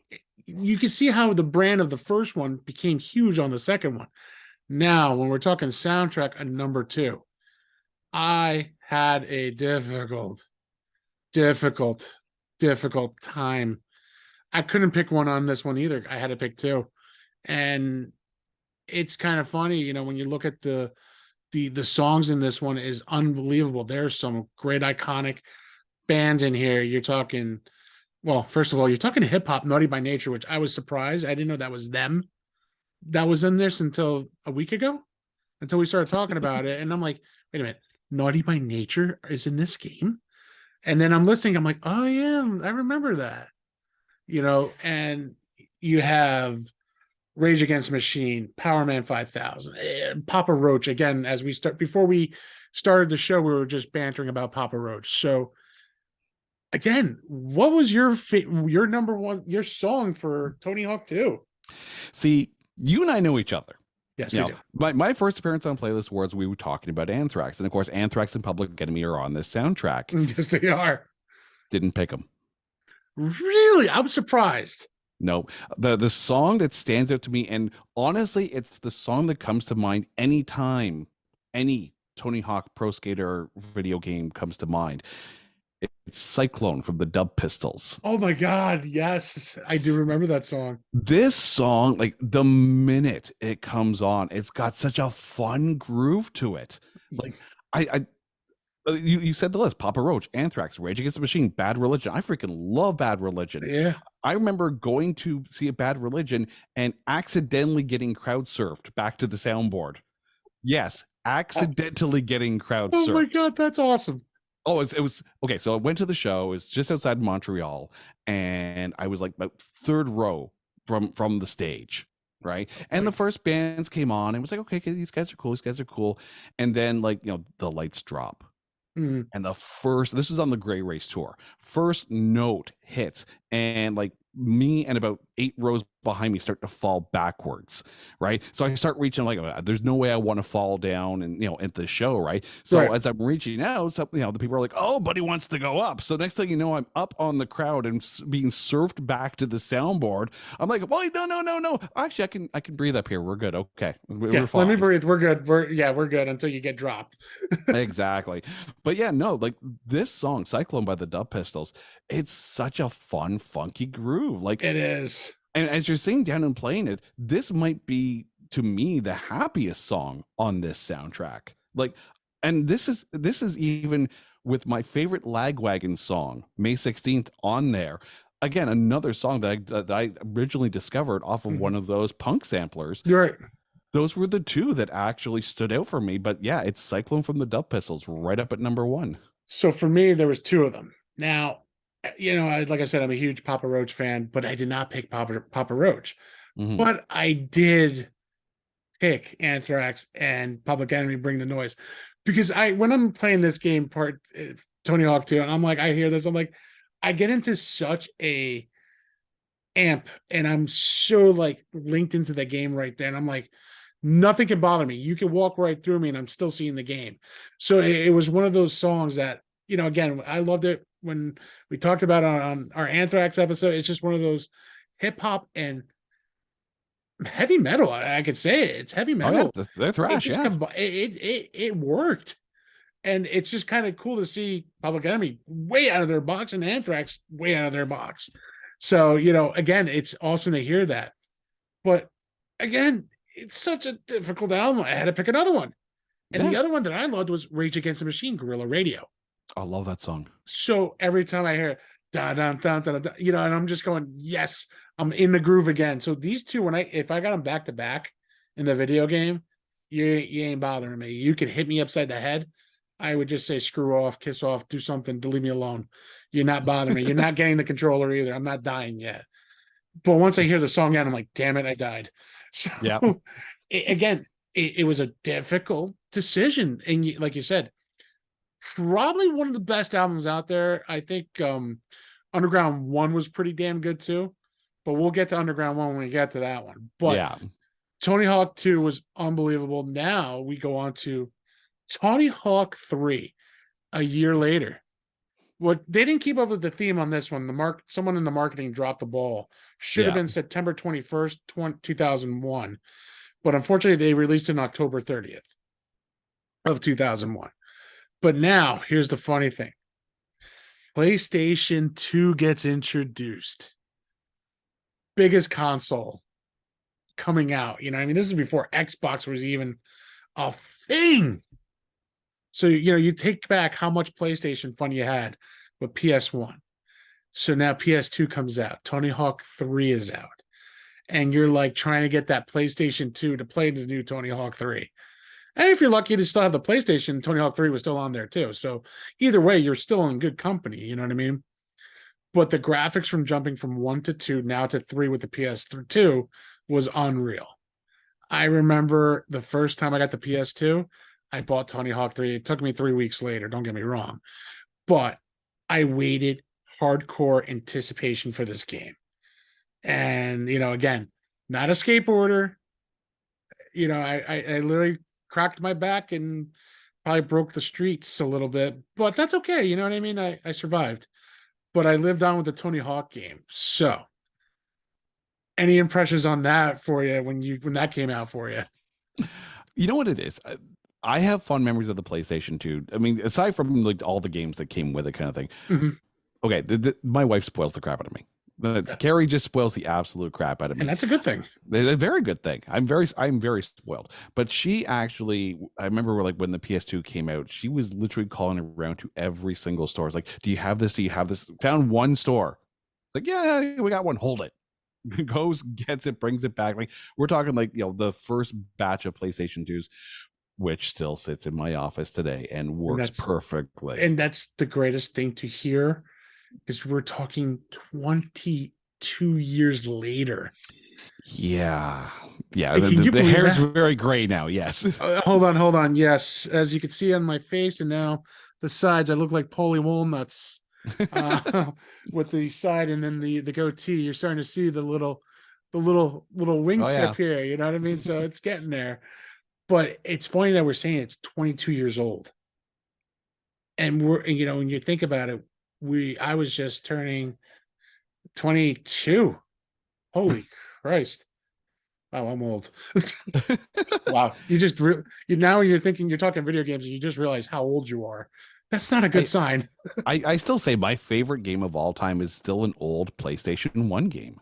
you can see how the brand of the first one became huge on the second one. Now, when we're talking soundtrack on number 2, I had a difficult time. I couldn't pick one on this one either. I had to pick 2. And it's kind of funny, when you look at the songs in this one is unbelievable. There's some great iconic bands in here. You're talking, well, first of all, you're talking hip hop, Naughty by Nature, which I was surprised. I didn't know that was them. That was in this until a week ago, until we started talking about it. And I'm like, wait a minute, Naughty by Nature is in this game? And then I'm listening. I'm like, oh yeah, I remember that. And you have Rage Against the Machine, Power Man 5000, Papa Roach. Again, before we started the show, we were just bantering about Papa Roach. So again, what was your number one, your song for Tony Hawk 2? See, you and I know each other. Yes, we do. My first appearance on Playlist Wars, we were talking about Anthrax. And of course, Anthrax and Public Enemy are on this soundtrack. Yes, they are. Didn't pick them. Really? I'm surprised. No, the song that stands out to me, and honestly, it's the song that comes to mind anytime any Tony Hawk Pro Skater video game comes to mind. It's Cyclone from the Dub Pistols. Oh my God, yes, I do remember that song. This song, like the minute it comes on, it's got such a fun groove to it. Like I you said the list: Papa Roach, Anthrax, Rage Against the Machine, Bad Religion. I freaking love Bad Religion. Yeah. I remember going to see a Bad Religion and accidentally getting crowd surfed back to the soundboard. Yes, accidentally getting crowd Oh my surfed. God, that's awesome. Oh, it was okay. So I went to the show. It was just outside Montreal, and I was like about third row from the stage, right? And the first bands came on, and it was like, okay, these guys are cool. These guys are cool. And then, like, the lights drop, Mhm. and this is on the Gray Race tour. First note hits, and like me and about 8 rows behind me start to fall backwards, right? So I start reaching, like, there's no way I want to fall down and at the show, right? So Right. as I'm reaching out, the people are like, oh, buddy wants to go up. So next thing you know, I'm up on the crowd and being surfed back to the soundboard. I'm like, well, no. Actually, I can breathe up here. We're good. Okay, we're fine. Let me breathe. We're good. We're good until you get dropped. Exactly. But yeah, no, like this song, Cyclone by the Dub Pistols, it's such a fun, funky groove. Like, It is. and as you're sitting down and playing it, this might be to me the happiest song on this soundtrack. Like, and this is even with my favorite Lagwagon song, May 16th, on there. Again, another song that I originally discovered off of one of those punk samplers. You're right. Those were the two that actually stood out for me. But yeah, it's Cyclone from the Dub Pistols right up at number 1. So for me, there was 2 of them. Now, like I said, I'm a huge Papa Roach fan, but I did not pick Papa Roach. Mhm. But I did pick Anthrax and Public Enemy Bring the Noise, because when I'm playing this game Tony Hawk 2, and I'm like, I hear this, I'm like, I get into such a amp, and I'm so like linked into the game right there, and I'm like, nothing can bother me. You can walk right through me and I'm still seeing the game. So it was one of those songs that, again, I loved it when we talked about it on our Anthrax episode. It's just one of those hip hop and heavy metal. I could say it. It's heavy metal. Oh, yeah, they're thrash. It worked. And it's just kind of cool to see Public Enemy way out of their box and Anthrax way out of their box. So, again, it's awesome to hear that. But again, it's such a difficult album. I had to pick another one. And the other one that I loved was Rage Against the Machine, Guerrilla Radio. I love that song. So every time I hear da da da da da, and I'm just going, yes, I'm in the groove again. So these two, if I got them back to back in the video game, you ain't bothering me. You could hit me upside the head. I would just say screw off, kiss off, do something to leave me alone. You're not bothering me. You're not getting the controller either. I'm not dying yet. But once I hear the song again, I'm like, damn it, I died. So Yeah. it was a difficult decision. And like you said, probably one of the best albums out there. I think Underground 1 was pretty damn good too. But we'll get to Underground 1 when we get to that one. But yeah, Tony Hawk 2 was unbelievable. Now we go on to Tony Hawk 3 a year later. What they didn't keep up with the theme on this one. Someone in the marketing dropped the ball. Should have been September 21st, 2001. But unfortunately, they released it on October 30th of 2001. But now, here's the funny thing. PlayStation 2 gets introduced. Biggest console coming out. This is before Xbox was even a thing. So, you take back how much PlayStation fun you had with PS1. So now PS2 comes out. Tony Hawk 3 is out. And you're like trying to get that PlayStation 2 to play the new Tony Hawk 3. And if you're lucky to still have the PlayStation, Tony Hawk 3 was still on there too. So either way, you're still in good company. You know what I mean? But the graphics from jumping from 1 to 2 now to 3 with the PS2 was unreal. I remember the first time I got the PS2, I bought Tony Hawk 3. It took me 3 weeks later, don't get me wrong. But I waited hardcore anticipation for this game. And, again, not a skateboarder. I literally cracked my back and probably broke the streets a little bit. But that's okay. You know what I mean? I survived. But I lived on with the Tony Hawk game. So, any impressions on that for you when that came out for you? You know what it is? I have fond memories of the PlayStation 2. I mean, aside from like all the games that came with it, kind of thing. Mhm. Okay, my wife spoils the crap out of me. Carrie just spoils the absolute crap out of And me. that's a good thing. It's a very good thing. I'm very spoiled. But she actually, I remember like when the PS2 came out, she was literally calling around to every single store. It's like, do you have this? Do you have this? Found one store. It's like, yeah, we got one. Hold it. Goes, gets it, brings it back. Like we're talking like, the first batch of PlayStation 2s, which still sits in my office today and And works perfectly. and that's the greatest thing to hear, because we're talking 22 years later. Yeah. Yeah. Can you The believe hair's that? very gray now. Yes. Hold on. Yes, as you can see on my face and now the sides, I look like Polly Walnuts, uh, with the side and then the goatee. You're starting to see the little Oh, yeah. wingtip here. You know what I mean? So it's getting there. But it's funny that we're saying it's 22 years old, and when you think about it, I was just turning 22. Holy Christ! Wow, I'm old. Wow, now you're thinking you're talking video games and you just realize how old you are. That's not a good I, sign. I still say my favorite game of all time is still an old PlayStation 1 game.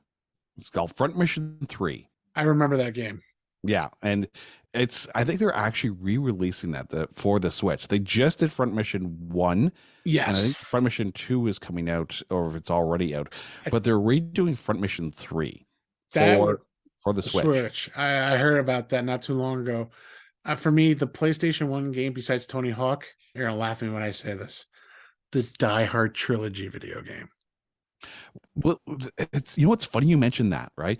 It's called Front Mission 3. I remember that game. Yeah, and I think they're actually re-releasing that for the Switch. They just did Front Mission 1, and I Yes, think Front Mission 2 is coming out, or if it's already out, but they're redoing Front Mission 3 that would for the Switch. Switch. I heard about that not too long ago. For me, the PlayStation 1 game besides Tony Hawk, you're gonna laugh at me when I say this, the Die Hard trilogy video game. Well, it's what's funny you mentioned that, right?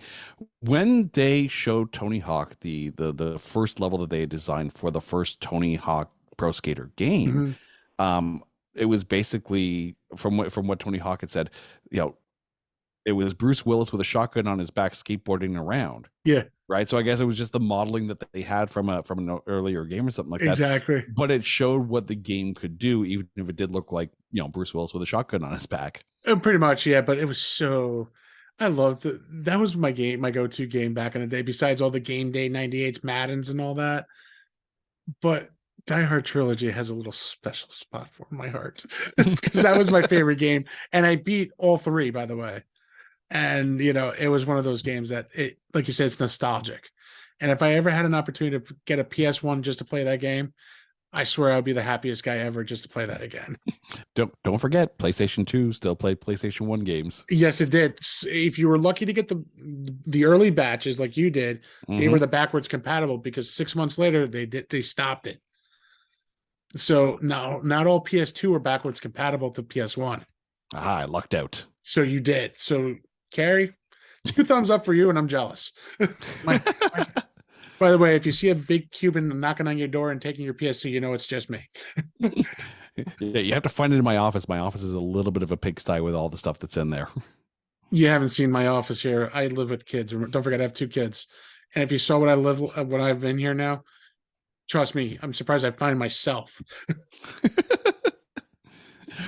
When they showed Tony Hawk the first level that they had designed for the first Tony Hawk Pro Skater game, Mhm. um, it was basically from what Tony Hawk had said, it was Bruce Willis with a shotgun on his back skateboarding around. Yeah, Right. So I guess it was just the modeling that they had from an earlier game or something like that. exactly. But it showed what the game could do, even if it did look like, Bruce Willis with a shotgun on his back. Pretty much, yeah. But it was so. I loved that was my game, my go-to game back in the day. Besides all the Game Day '98 Maddens and all that, but Die Hard trilogy has a little special spot for my heart because that was my favorite game, and I beat all three, by the way. And it was one of those games that like you said, it's nostalgic. And if I ever had an opportunity to get a PS1 just to play that game, I swear I'd be the happiest guy ever just to play that again. Don't forget, PlayStation 2 still played PlayStation 1 games. Yes, it did. If you were lucky to get the early batches like you did, they were the backwards compatible, because 6 months later they stopped it. So now not all PS2 are backwards compatible to PS1. I lucked out. So you did. So Carrie, 2 thumbs up for you, and I'm jealous. my, By the way, if you see a big Cuban knocking on your door and taking your PS2, it's just me. Yeah, you have to find it in my office. My office is a little bit of a pigsty with all the stuff that's in there. You haven't seen my office here. I live with kids. Don't forget, I have 2 kids. And if you saw what I've been here now, trust me, I'm surprised I find myself.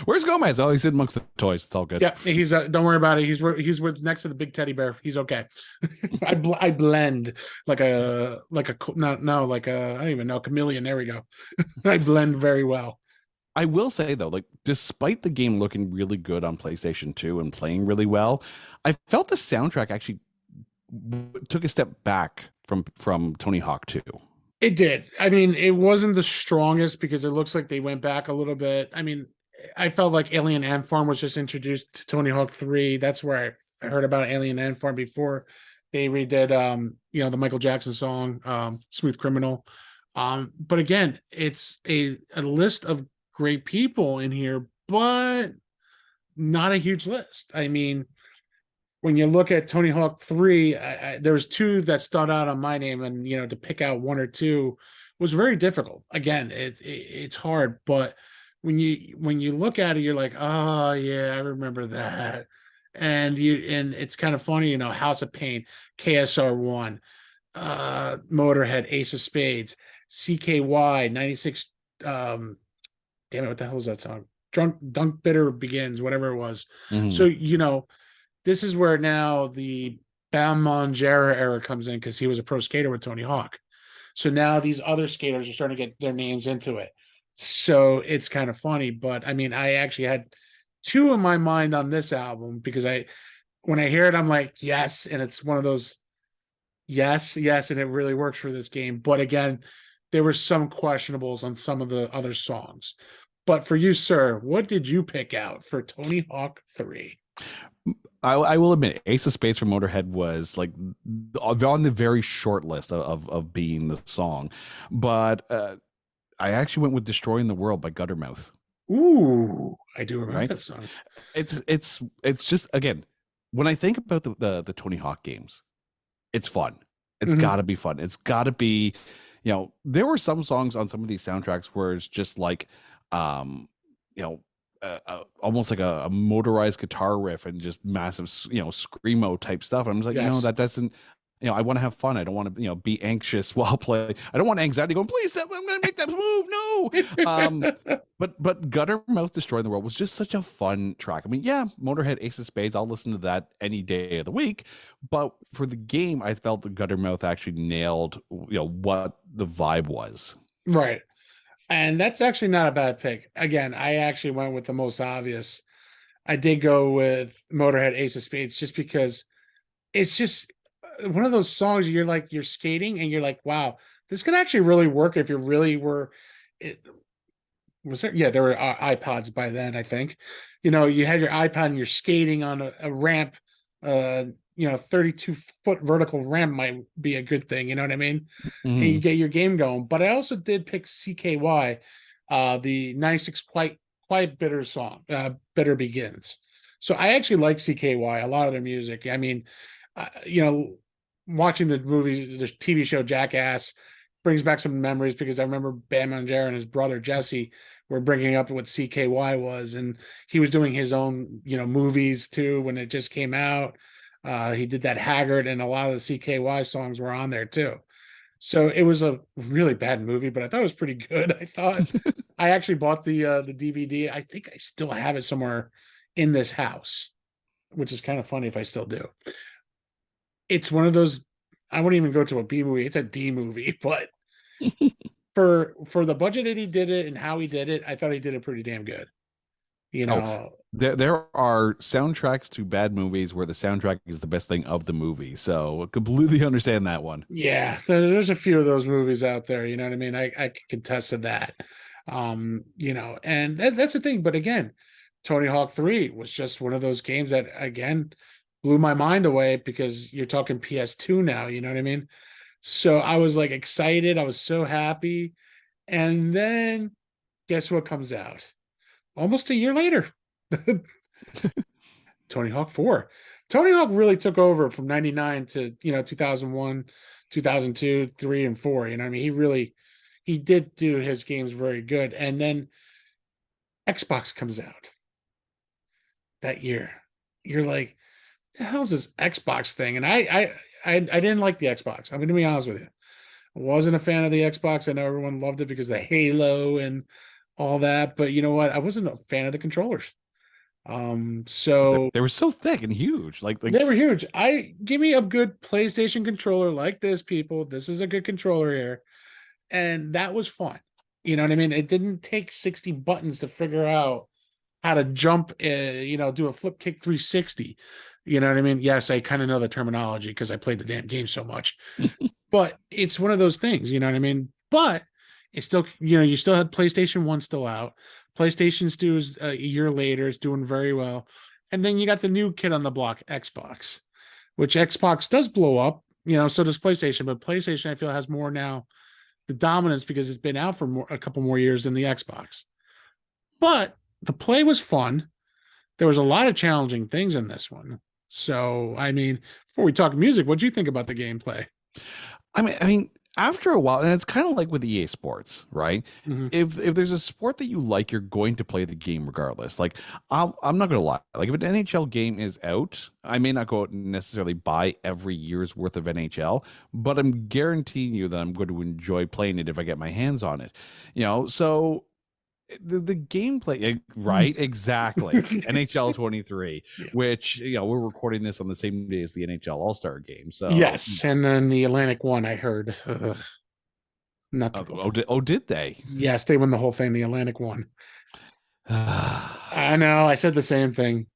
Where's Gomez? Oh, he's in amongst the toys. It's all good. Yeah, he's don't worry about it. He's with next to the big teddy bear. He's okay. I blend like a no like a I don't even know, chameleon. There we go. I blend very well. I will say though, like despite the game looking really good on PlayStation 2 and playing really well, I felt the soundtrack actually took a step back from Tony Hawk 2. It did. I mean, it wasn't the strongest because it looks like they went back a little bit. I mean, I felt like Alien Ant Farm was just introduced to Tony Hawk 3. That's where I heard about Alien Ant Farm before they redid the Michael Jackson song, Smooth Criminal. But again, it's a list of great people in here, but not a huge list. I mean, when you look at Tony Hawk 3, there was 2 that stood out on my name, and to pick out 1 or 2 was very difficult. Again, it's hard, but when you look at it, you're like, oh yeah, I remember that. And it's kind of funny, House of Pain, KSR1, Motorhead, Ace of Spades, CKY, 96. Damn it, what the hell was that song? Dunk Bitter Begins, whatever it was. Mhm. So this is where now the Bam Margera era comes in, because he was a pro skater with Tony Hawk. So now these other skaters are starting to get their names into it. So it's kind of funny. But I mean, I actually had two in my mind on this album because when I hear it, I'm like, yes. And it's one of those, yes, yes. And it really works for this game. But again, there were some questionables on some of the other songs. But for you, sir, what did you pick out for Tony Hawk 3? I will admit, Ace of Spades from Motorhead was like on the very short list of being the song, but I actually went with "Destroying the World" by Guttermouth. Ooh, I do remember Right? that song. It's just, again, when I think about the Tony Hawk games, it's fun. It's Mhm. got to be fun. It's got to be, there were some songs on some of these soundtracks where it's just like, um, you know, almost like a motorized guitar riff and just massive, screamo type stuff. And I'm just like, no, Yes. that doesn't. I want to have fun. I don't want to, be anxious while playing. I don't want anxiety going, please, I'm going to make that move. No. But Guttermouth Destroying the World was just such a fun track. I mean, yeah, Motorhead, Ace of Spades, I'll listen to that any day of the week. But for the game, I felt the Guttermouth actually nailed, what the vibe was. Right. And that's actually not a bad pick. Again, I actually went with the most obvious. I did go with Motorhead Ace of Spades just because it's just one of those songs you're skating and you're like, wow, this could actually really work if you really were it, was there? Yeah, there were iPods by then, I think. You had your iPod and you're skating on a ramp. 32-foot vertical ramp might be a good thing. You know what I mean? And you Mhm. get your game going. But I also did pick CKY, the 96 Quiet Bitter song, Bitter Begins. So I actually like CKY, a lot of their music. I mean, uh, you know, watching the movie, the TV show Jackass brings back some memories because I remember Bam Margera and his brother Jesse were bringing up what CKY was, and he was doing his own, movies too when it just came out. He did that Haggard, and a lot of the CKY songs were on there too. So it was a really bad movie, but I thought it was pretty good. I thought I actually bought the DVD. I think I still have it somewhere in this house, which is kind of funny if I still do. It's one of those. I wouldn't even go to a B movie. It's a D movie, but for the budget that he did it and how he did it, I thought he did it pretty damn good. You Oh, know, there are soundtracks to bad movies where the soundtrack is the best thing of the movie. So completely understand that one. yeah, there's a few of those movies out there. You know what I mean? I can contest to that. And that's the thing. But again, Tony Hawk 3 was just one of those games that again blew my mind away because you're talking PS2 now. You know what I mean? So I was like excited. I was so happy. And then guess what comes out? Almost a year later. Tony Hawk 4. Tony Hawk really took over from 99 to, 2001, 2002, 3 and 4, you know what I mean? He did do his games very good. And then Xbox comes out that year. You're like, the hell's this Xbox thing? And I didn't like the Xbox. I'm going to be honest with you. I wasn't a fan of the Xbox. I know everyone loved it because of Halo and all that, but you know what? I wasn't a fan of the controllers. So They were so thick and huge. Like they were huge. I give me a good PlayStation controller like this, people. This is a good controller here. And that was fun. You know what I mean? It didn't take 60 buttons to figure out how to jump, do a flip kick 360. You know what I mean? Yes, I kind of know the terminology because I played the damn game so much. But it's one of those things, you know what I mean? But it's still, you still had PlayStation 1 still out. PlayStation 2 is a year later, it's doing very well. And then you got the new kid on the block, Xbox, which Xbox does blow up, so does PlayStation, but PlayStation I feel has more now the dominance because it's been out for a couple more years than the Xbox. But the play was fun. There was a lot of challenging things in this one. So, I mean, before we talk music, what do you think about the gameplay? I mean, after a while, and it's kind of like with EA Sports, right? Mhm. If there's a sport that you like, you're going to play the game regardless. Like I'm not gonna lie. Like if an NHL game is out, I may not go out and necessarily buy every year's worth of NHL, but I'm guaranteeing you that I'm going to enjoy playing it if I get my hands on it. So the gameplay, right? Exactly. NHL 23, Yeah. which we're recording this on the same day as the NHL All-Star game. So Yes, and then the Atlantic one I heard. Ugh. Not the whole time. Did they? Yes, they won the whole thing. The Atlantic won. I know. I said the same thing.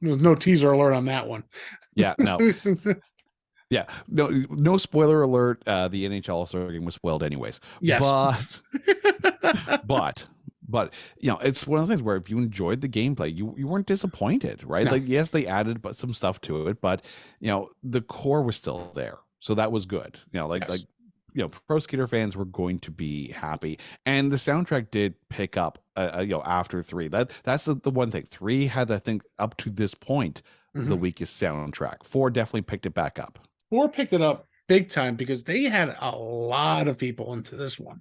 No teaser alert on that one. Yeah, no. Yeah, no spoiler alert. The NHL All-Star game was spoiled anyways. Yes. But it's one of those things where if you enjoyed the gameplay, you weren't disappointed, right? No. Like, yes, they added some stuff to it, but the core was still there, so that was good. Yes. Pro Skater fans were going to be happy, and the soundtrack did pick up. After 3, that's the one thing. 3 had, I think, up to this point, the weakest soundtrack. 4 definitely picked it back up. 4 picked it up big time because they had a lot of people into this one.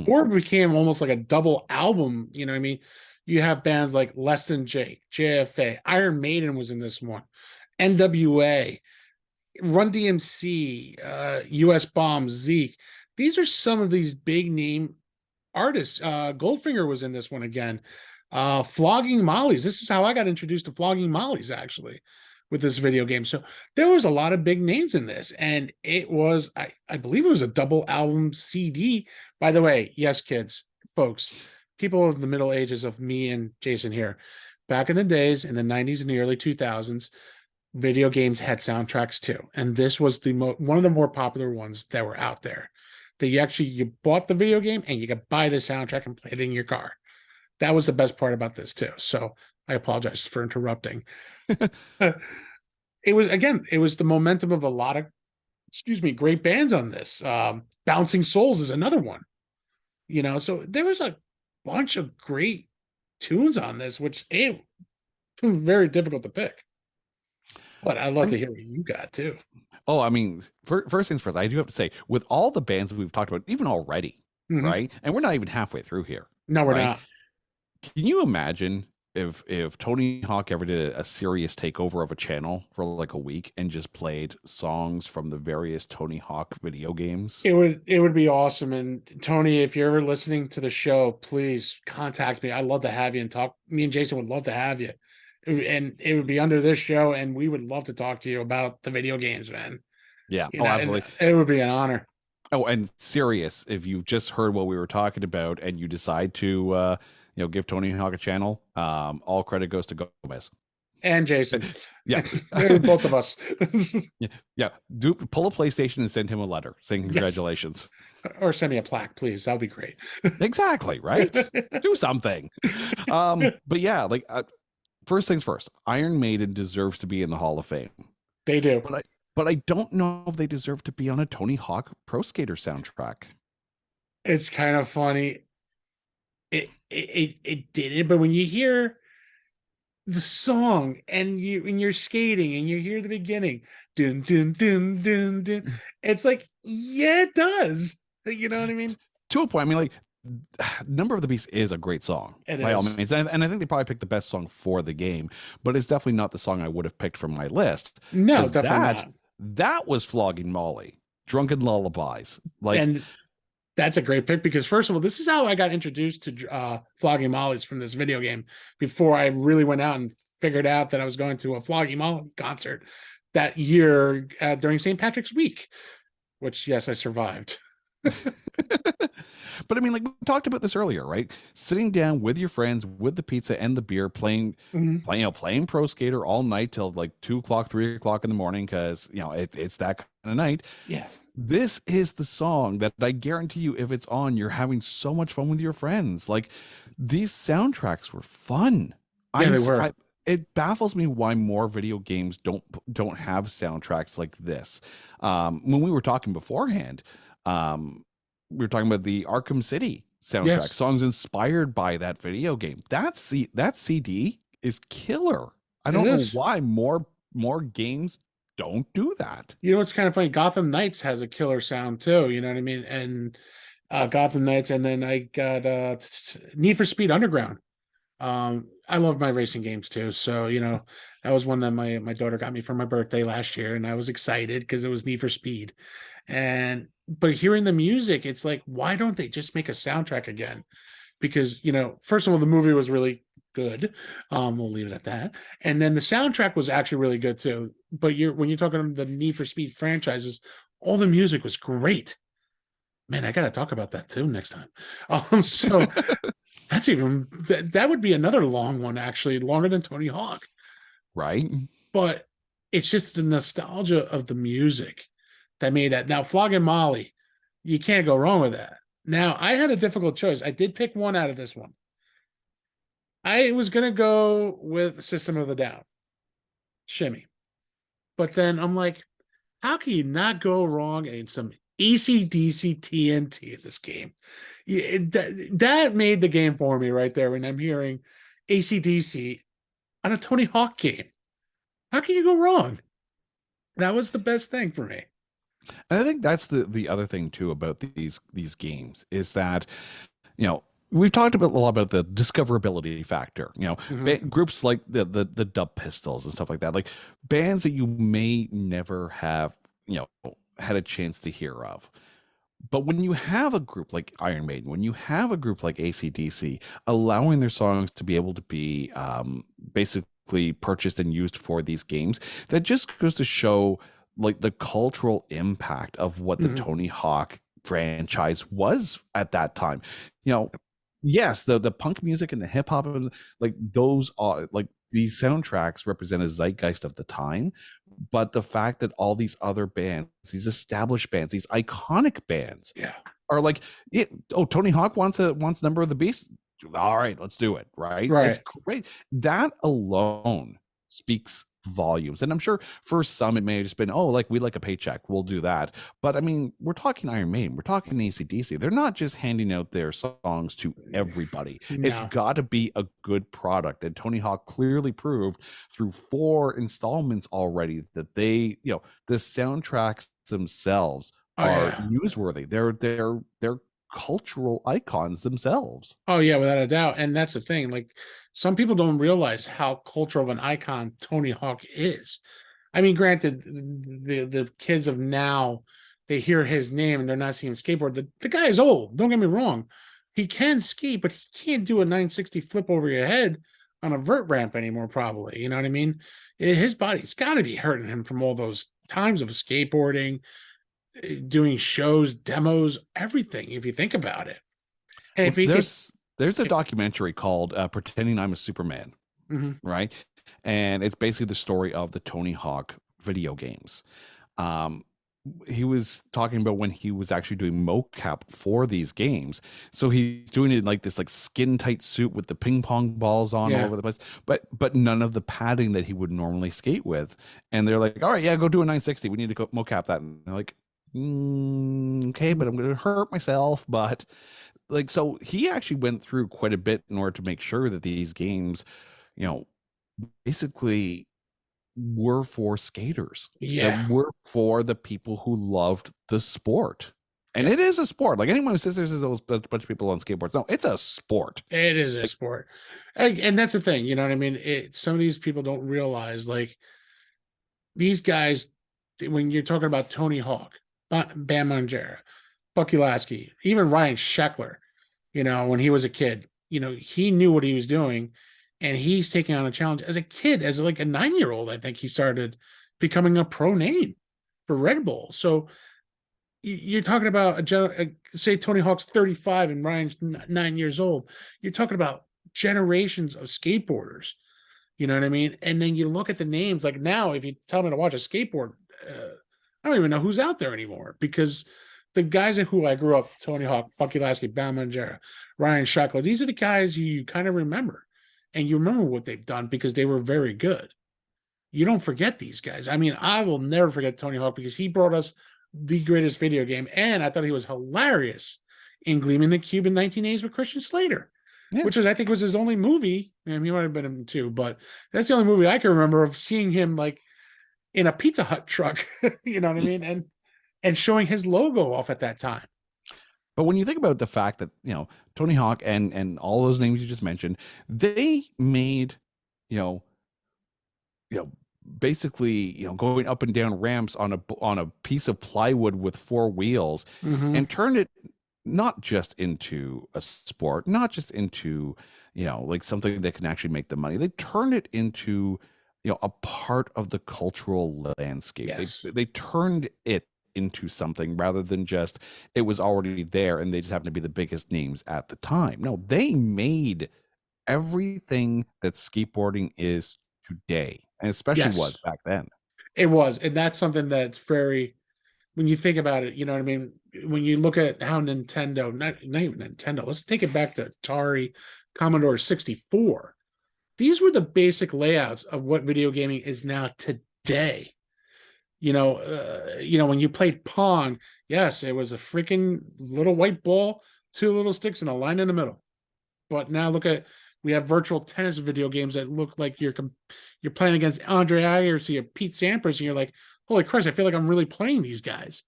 4 became almost like a double album. You know what I mean? You have bands like Less Than Jake, JFA, Iron Maiden was in this one, NWA, Run DMC, US Bomb, Zeke. These are some of these big name artists. Goldfinger was in this one again. Flogging Mollies. This is how I got introduced to Flogging Mollies, actually, with this video game. So there was a lot of big names in this, and it was, I believe it was a double album CD. By the way, yes, kids, folks, people of the middle ages of me and Jason here, back in the days, in the 90s and the early 2000s, video games had soundtracks too. And this was one of the more popular ones that were out there. That you bought the video game and you could buy the soundtrack and play it in your car. That was the best part about this too. So I apologize for interrupting. It was the momentum of a lot of, great bands on this. Bouncing Souls is another one. So there was a bunch of great tunes on this, which it was very difficult to pick. But I'd love to hear what you got too. Oh, I mean, first things first, I do have to say, with all the bands that we've talked about, even already, right? And we're not even halfway through here. No, we're not. Can you imagine if Tony Hawk ever did a serious takeover of a channel for like a week and just played songs from the various Tony Hawk video games? It would be awesome. And Tony, if you're ever listening to the show, please contact me. I'd love to have you and talk. Me and Jason would love to have you. And it would be under this show, and we would love to talk to you about the video games, man. Yeah. Absolutely. It would be an honor. Oh, and serious, if you just heard what we were talking about and you decide to give Tony Hawk a channel, all credit goes to Gomez. And Jason. Yeah. Both of us. Yeah. Pull a PlayStation and send him a letter saying congratulations. Yes. Or send me a plaque, please. That'll be great. Exactly, right? Do something. But yeah, first things first, Iron Maiden deserves to be in the Hall of Fame. They do. But I don't know if they deserve to be on a Tony Hawk Pro Skater soundtrack. It's kind of funny. It did it, but when you hear the song and you're skating and you hear the beginning, dun dun dun dun dun, it's like, yeah, it does. You know what I mean? To a point. I mean, Number of the Beast is a great song by all means, and I think they probably picked the best song for the game, but it's definitely not the song I would have picked from my list. No, definitely not. That was Flogging Molly, Drunken Lullabies. And that's a great pick because, first of all, this is how I got introduced to Flogging Molly's from this video game before I really went out and figured out that I was going to a Flogging Molly concert that year during St. Patrick's Week, which, yes, I survived. But I mean, we talked about this earlier, right? Sitting down with your friends, with the pizza and the beer, playing Pro Skater all night till 2 o'clock, 3 o'clock in the morning, because it's that kind of night. Yeah, this is the song that I guarantee you, if it's on, you're having so much fun with your friends. These soundtracks were fun. Yeah, they were. It baffles me why more video games don't have soundtracks like this. When we were talking beforehand, we were talking about the Arkham City soundtrack, songs inspired by that video game. That CD is killer. I don't know why more games don't do that. You know what's kind of funny? Gotham Knights has a killer sound too. You know what I mean? And Gotham Knights, and then I got Need for Speed Underground. I love my racing games too, so that was one that my daughter got me for my birthday last year, and I was excited because it was Need for Speed. But hearing the music, it's like, why don't they just make a soundtrack again? Because first of all, the movie was really good. We'll leave it at that. And then the soundtrack was actually really good too. But when you're talking about the Need for Speed franchises, all the music was great. Man, I gotta talk about that too next time. So that's even that would be another long one, actually, longer than Tony Hawk. Right? But it's just the nostalgia of the music that made that. Now, Flog and Molly, you can't go wrong with that. Now, I had a difficult choice. I did pick one out of this one. I was gonna go with System of the Down, Shimmy. But then I'm like, how can you not go wrong in some AC/DC TNT in this game? Yeah, that made the game for me right there when I'm hearing AC/DC on a Tony Hawk game. How can you go wrong? That was the best thing for me. And I think that's the other thing too about these games is that, you know, we've talked about a lot about the discoverability factor. You know, Mhm. groups like the Dub Pistols and stuff like that, like bands that you may never have, you know, had a chance to hear of. But when you have a group like Iron Maiden, when you have a group like AC/DC, allowing their songs to be able to be basically purchased and used for these games, that just goes to show like the cultural impact of what the Mhm. Tony Hawk franchise was at that time. You know, yes, the punk music and the hip hop, like those are like these soundtracks represent a zeitgeist of the time, but the fact that all these other bands, these established bands, these iconic bands Yeah. are like, oh, Tony Hawk wants Number of the Beast. All right, let's do it. Right? It's Right. great. That alone speaks volumes. And I'm sure for some it may have just been, oh, like we like a paycheck, we'll do that. But I mean, we're talking Iron Maiden, we're talking AC/DC. They're not just handing out their songs to everybody. It's No. got to be a good product. And Tony Hawk clearly proved through 4 installments already that they, you know, the soundtracks themselves Oh are yeah. newsworthy. They're cultural icons themselves. Oh yeah, without a doubt. And that's the thing. Like some people don't realize how cultural of an icon Tony Hawk is. I mean, granted, the kids of now, they hear his name and they're not seeing him skateboard. The guy is old. Don't get me wrong. He can ski, but he can't do a 960 flip over your head on a vert ramp anymore, probably. You know what I mean? His body's got to be hurting him from all those times of skateboarding, doing shows, demos, everything, if you think about it. And Well, if he could, there's a documentary called "Pretending I'm a Superman," mhm, right? And it's basically the story of the Tony Hawk video games. Um, he was talking about when he was actually doing mocap for these games. So he's doing it in like this like skin tight suit with the ping pong balls on all yeah, over the place, but none of the padding that he would normally skate with. And they're like, all right, yeah, go do a 960. We need to go mocap that. And they're like, okay, mhm, but I'm going to hurt myself. But like, so he actually went through quite a bit in order to make sure that these games, you know, basically were for skaters, that yeah, were for the people who loved the sport. And yeah. it is a sport. Like anyone who says there's a bunch of people on skateboards, no, it's a sport. It is a Like, sport, and that's the thing. You know what I mean? Some of these people don't realize, like these guys, when you're talking about Tony Hawk, Bam Margera, Bucky Lasky, even Ryan Sheckler. You know, when he was a kid, you know, he knew what he was doing, and he's taking on a challenge as a kid, as like a 9-year-old. I think he started becoming a pro name for Red Bull. So you're talking about say Tony Hawk's 35 and Ryan's 9 years old. You're talking about generations of skateboarders. You know what I mean? And then you look at the names. Like now, if you tell me to watch a skateboard, I don't even know who's out there anymore because the guys who I grew up, Tony Hawk, Bucky Lasky, Bam Margera, Ryan Sheckler, these are the guys you kind of remember. And you remember what they've done because they were very good. You don't forget these guys. I mean, I will never forget Tony Hawk because he brought us the greatest video game. And I thought he was hilarious in Gleaming the Cube in 1980s with Christian Slater, yeah. which was, I think, was his only movie. And he might have been in two, but that's the only movie I can remember of seeing him like in a Pizza Hut truck, you know what I mean? And showing his logo off at that time. But when you think about the fact that, you know, Tony Hawk and all those names you just mentioned, they made, you know, you know, basically, you know, going up and down ramps on a piece of plywood with 4 wheels, Mm-hmm. and turned it not just into a sport, not just into, you know, like something that can actually make the money. They turned it into, you know, a part of the cultural landscape. Yes. They turned it into something rather than just it was already there and they just happen to be the biggest names at the time. No, they made everything that skateboarding is today, and especially was Yes, back then. it was. And that's something that's very, when you think about it, you know what I mean? When you look at how Nintendo, not even Nintendo, let's take it back to Atari, Commodore 64. These were the basic layouts of what video gaming is now today. When you played Pong, yes, it was a freaking little white ball, two little sticks, and a line in the middle. But now look at, we have virtual tennis video games that look like you're playing against Andre Agassi or Pete Sampras, and you're like, holy Christ, I feel like I'm really playing these guys.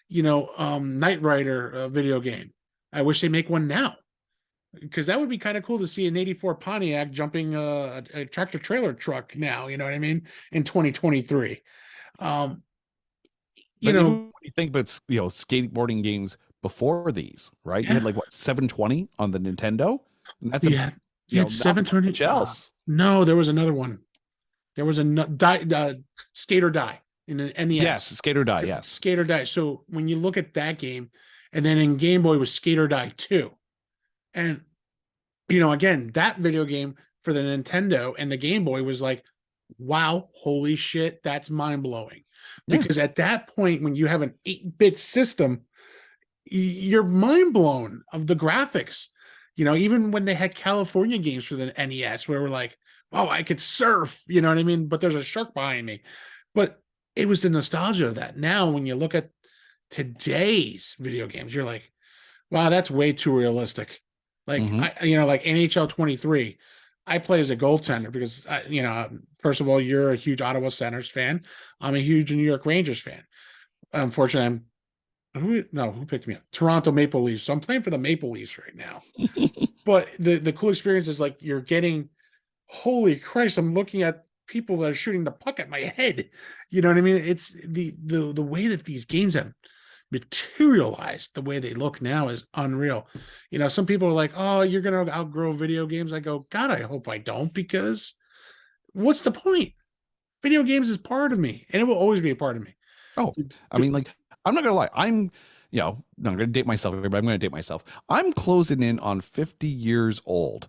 Knight Rider video game. I wish they make one now, because that would be kind of cool to see an '84 Pontiac jumping a tractor trailer truck now. You know what I mean? In 2023. Um, you But even know, when you think about skateboarding games before these, right? You had yeah, like what 720 on the Nintendo, and that's yeah, yeah. It's not 720. much else. No, there was another one. There was a Skate or Die in an Yes, NES. Skate or Die. Yes. Skate or Die. So when you look at that game, and then in Game Boy was Skate or Die 2. And again, that video game for the Nintendo and the Game Boy was like, wow, holy shit, that's mind-blowing. Yeah. Because at that point, when you have an 8-bit system, you're mind blown of the graphics. Even when they had California games for the NES, where we're like, "Oh, I could surf," you know what I mean? But there's a shark behind me. But it was the nostalgia of that. Now, when you look at today's video games, you're like, "Wow, that's way too realistic." Like like NHL 23. I play as a goaltender because first of all, you're a huge Ottawa Senators fan. I'm a huge New York Rangers fan. Unfortunately, who picked me up? Toronto Maple Leafs. So I'm playing for the Maple Leafs right now. But the cool experience is like you're getting, holy Christ, I'm looking at people that are shooting the puck at my head. You know what I mean? It's the way that these games have materialized, the way they look now is unreal. Some people are like, "Oh, you're gonna outgrow video games." I go, God, I hope I don't, because what's the point? Video games is part of me, and it will always be a part of me. Oh, I mean, like, I'm not gonna lie. I'm gonna date myself here, but I'm gonna date myself. I'm closing in on 50 years old.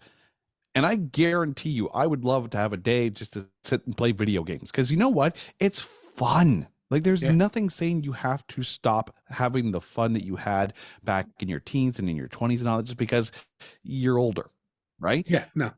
And I guarantee you, I would love to have a day just to sit and play video games. Because you know what? It's fun. Like, there's Yeah. nothing saying you have to stop having the fun that you had back in your teens and in your 20s and all that just because you're older, right? Yeah, no.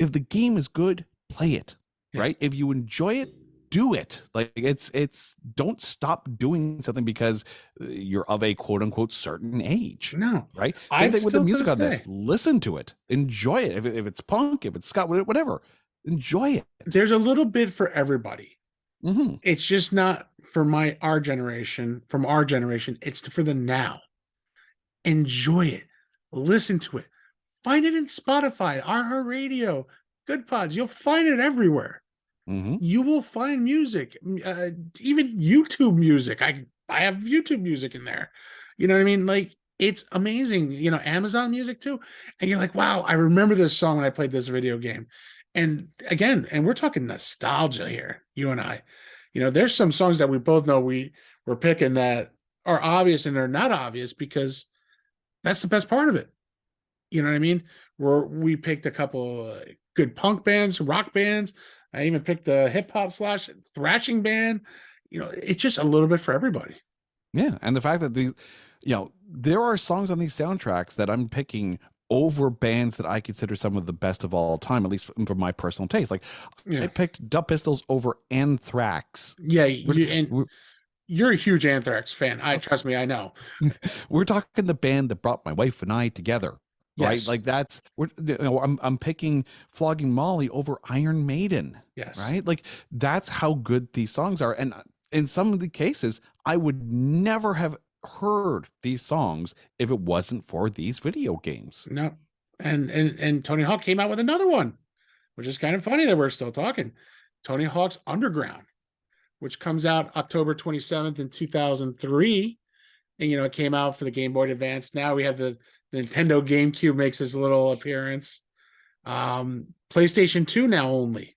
If the game is good, play it, Yeah. right? If you enjoy it, do it. Like, it's don't stop doing something because you're of a quote unquote certain age. No. Right. Same thing with the music on this. Listen to it, enjoy it. If it's punk, if it's ska, whatever, enjoy it. There's a little bit for everybody. Mm-hmm. It's just not for our generation. From our generation, it's for the now. Enjoy it, listen to it, find it in Spotify, our radio, Good Pods. You'll find it everywhere. Mm-hmm. You will find music, even YouTube music. I have YouTube music in there. You know what I mean? Like, it's amazing. Amazon Music too. And you're like, wow, I remember this song when I played this video game. And again, we're talking nostalgia here, you and I. There's some songs that we both know we're picking that are obvious and they're not obvious because that's the best part of it. You know what I mean? We picked a couple good punk bands, rock bands. I even picked a hip hop / thrashing band. It's just a little bit for everybody. Yeah, and the fact that there are songs on these soundtracks that I'm picking over bands that I consider some of the best of all time, at least for my personal taste. Like, I picked Dub Pistols over Anthrax. Yeah, you're a huge Anthrax fan. Trust me, I know. We're talking the band that brought my wife and I together. Right, like I'm picking Flogging Molly over Iron Maiden. Yes, right, like that's how good these songs are. And in some of the cases, I would never have heard these songs if it wasn't for these video games. No, and Tony Hawk came out with another one, which is kind of funny that we're still talking. Tony Hawk's Underground, which comes out October 27th in 2003. And, it came out for the Game Boy Advance. Now we have the Nintendo GameCube makes his little appearance. PlayStation 2 now only.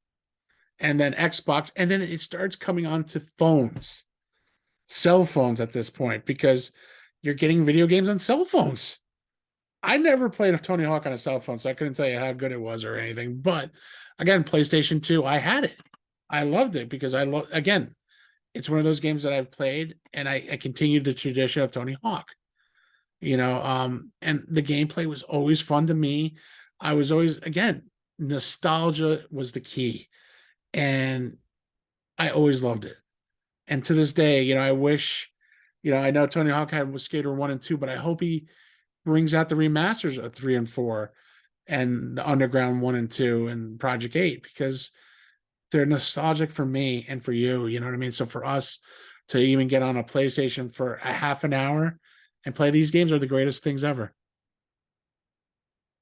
And then Xbox. And then it starts coming onto phones. cell phones at this point because you're getting video games on cell phones. I never played a Tony Hawk on a cell phone, so I couldn't tell you how good it was or anything. But again, PlayStation 2, I had it. I loved it because I love, again, it's one of those games that I've played and I continued the tradition of Tony Hawk. And the gameplay was always fun to me. I was always, again, nostalgia was the key. And I always loved it. And to this day, I wish, I know Tony Hawk had Skater 1 and 2, but I hope he brings out the remasters of 3 and 4 and the Underground 1 and 2 and Project 8 because they're nostalgic for me and for you. You know what I mean? So for us to even get on a PlayStation for a half an hour and play these games are the greatest things ever.